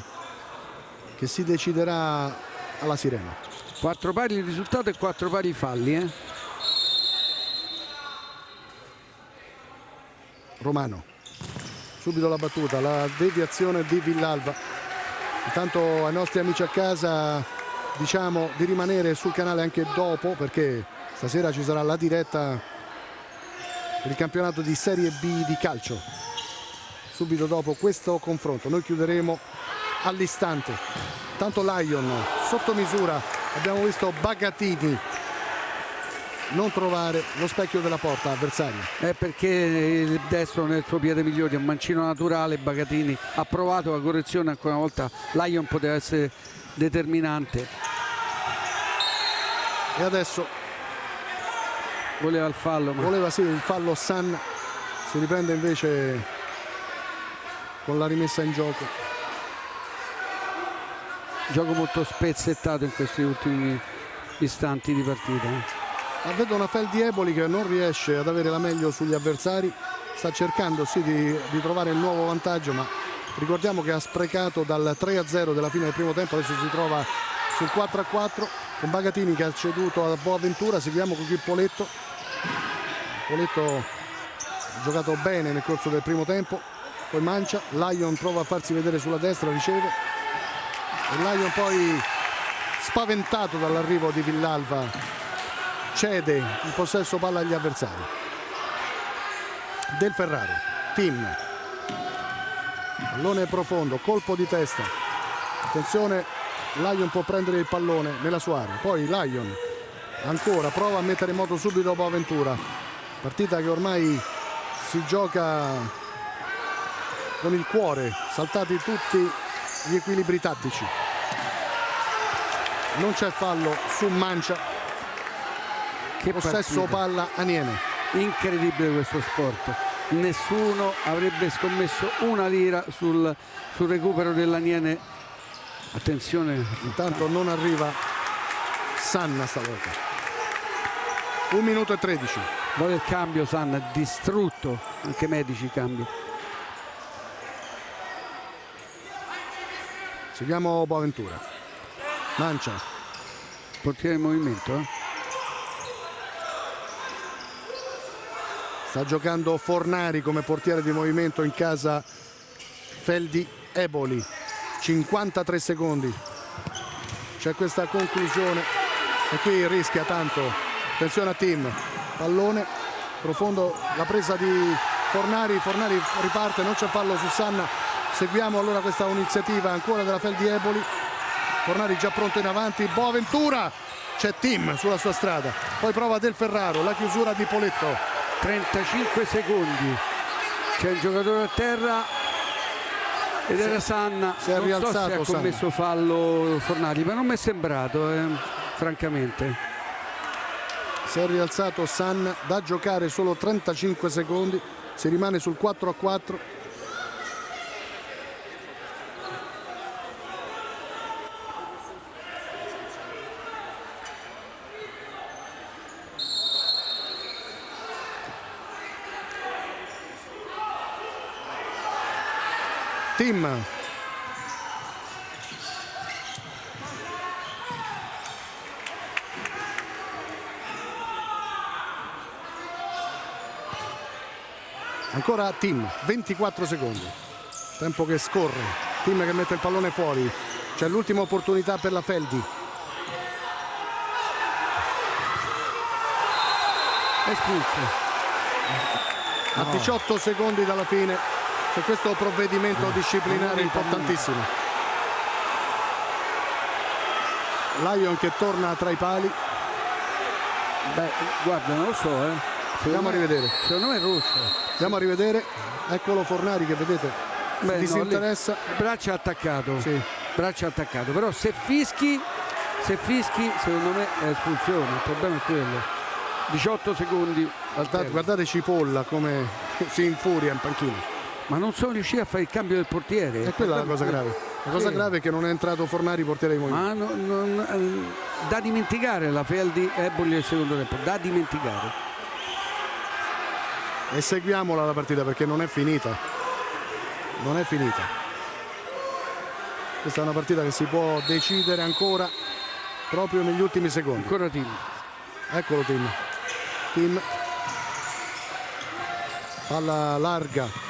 che si deciderà alla sirena. 4 pari il risultato e 4 pari i falli. Romano, subito la battuta, la deviazione di Villalba. Intanto ai nostri amici a casa diciamo di rimanere sul canale anche dopo, perché stasera ci sarà la diretta per il campionato di Serie B di calcio. Subito dopo questo confronto noi chiuderemo all'istante. Tanto Lion sotto misura, abbiamo visto Bagatini non trovare lo specchio della porta avversaria. È perché il destro nel suo piede migliore, è un mancino naturale. Bagatini ha provato la correzione ancora una volta, Lion poteva essere determinante. E adesso voleva il fallo, ma voleva sì il fallo Sanna, si riprende invece con la rimessa in gioco. Gioco molto spezzettato in questi ultimi istanti di partita. Vedo una Feldi Eboli che non riesce ad avere la meglio sugli avversari, sta cercando sì di trovare il nuovo vantaggio, ma ricordiamo che ha sprecato dal 3-0 della fine del primo tempo, adesso si trova sul 4-4 con Bagatini che ha ceduto a Boaventura. Seguiamo con qui Poletto. Poletto ha giocato bene nel corso del primo tempo, poi Mancia, Lion prova a farsi vedere sulla destra, riceve e Lion poi, spaventato dall'arrivo di Villalba, cede il possesso palla agli avversari. Del Ferrari, Tim, pallone profondo, colpo di testa, attenzione, Lion può prendere il pallone nella sua area, poi Lion ancora prova a mettere in moto subito Boaventura, partita che ormai si gioca con il cuore, saltati tutti gli equilibri tattici. Non c'è fallo su Mancia, che possesso partita. palla Aniene. Incredibile questo sport, nessuno avrebbe scommesso una lira sul recupero dell'Aniene. Attenzione, Intanto non arriva Sanna stavolta. 1 minuto e 13. vuole il cambio Sanna, distrutto, anche Medici cambio. Seguiamo Boaventura. Mancia, Portiere in movimento. sta giocando Fornari come portiere di movimento in casa Feldi Eboli. 53 secondi. C'è questa conclusione e qui rischia tanto. Attenzione a Tim. pallone profondo, la presa di Fornari riparte, non c'è fallo su Sanna. Seguiamo allora questa iniziativa ancora della Fel di Eboli. Fornari già pronto in avanti, Boaventura, c'è Tim sulla sua strada, poi prova Del Ferraro, la chiusura di Poletto. 35 secondi, c'è il giocatore a terra ed era Sanna. Si è non so rialzato se ha Sanna. commesso fallo Fornari, ma non mi è sembrato, francamente. Si è rialzato Sanna, da giocare solo 35 secondi, si rimane sul 4-4. Tim. Ancora Tim, 24 secondi. Tempo che scorre. Tim che mette il pallone fuori. C'è l'ultima opportunità per la Feldi. Espulso. A 18 secondi dalla fine c'è questo provvedimento disciplinare importantissimo. Lyon che torna tra i pali. Beh, guarda, non lo so, Andiamo a rivedere. Secondo me è rosso. Andiamo a rivedere. Eccolo Fornari che vedete Beh, no, disinteressa. Braccia attaccato. Sì. Braccia attaccato. Però se fischi, secondo me è espulsione. Il problema è quello. 18 secondi. Guardate Cipolla come si infuria in panchina. Ma non sono riusciti a fare il cambio del portiere. E quella è la cosa grave. La cosa grave è che non è entrato Fornari, portiere di Movimento. Ma da dimenticare la Feldi Eboli nel secondo tempo. Da dimenticare. E seguiamola la partita perché non è finita. Non è finita. Questa è una partita che si può decidere ancora proprio negli ultimi secondi. Ancora Tim. Eccolo Tim. Tim. Palla larga.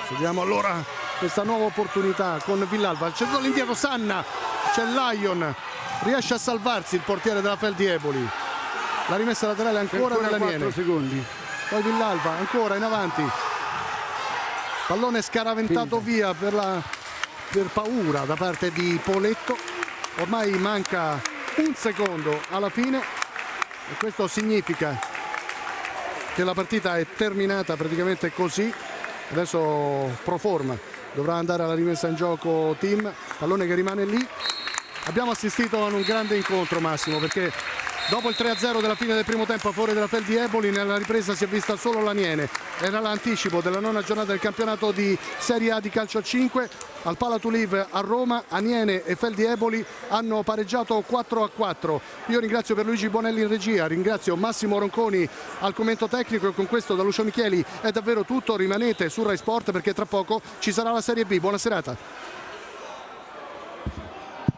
Seguiamo allora questa nuova opportunità con Villalba. C'è all'indietro Sanna. C'è Lyon. Riesce a salvarsi il portiere della Fel di Eboli. La rimessa laterale ancora nella 4 Niene. secondi. Poi Villalba ancora in avanti, pallone scaraventato via per paura da parte di Poletto. Ormai manca un secondo alla fine e questo significa che la partita è terminata praticamente così. Adesso pro forma dovrà andare alla rimessa in gioco Tim, pallone che rimane lì. Abbiamo assistito a un grande incontro, Massimo, perché dopo il 3-0 della fine del primo tempo a favore della Fel di Eboli, nella ripresa si è vista solo l'Aniene. Era l'anticipo della nona giornata del campionato di Serie A di calcio a 5. Al Palatuliv a Roma, Aniene e Fel di Eboli hanno pareggiato 4-4. Io ringrazio Pierluigi Bonelli in regia, ringrazio Massimo Ronconi al commento tecnico e con questo da Lucio Micheli è davvero tutto. Rimanete su Rai Sport perché tra poco ci sarà la Serie B. Buona serata.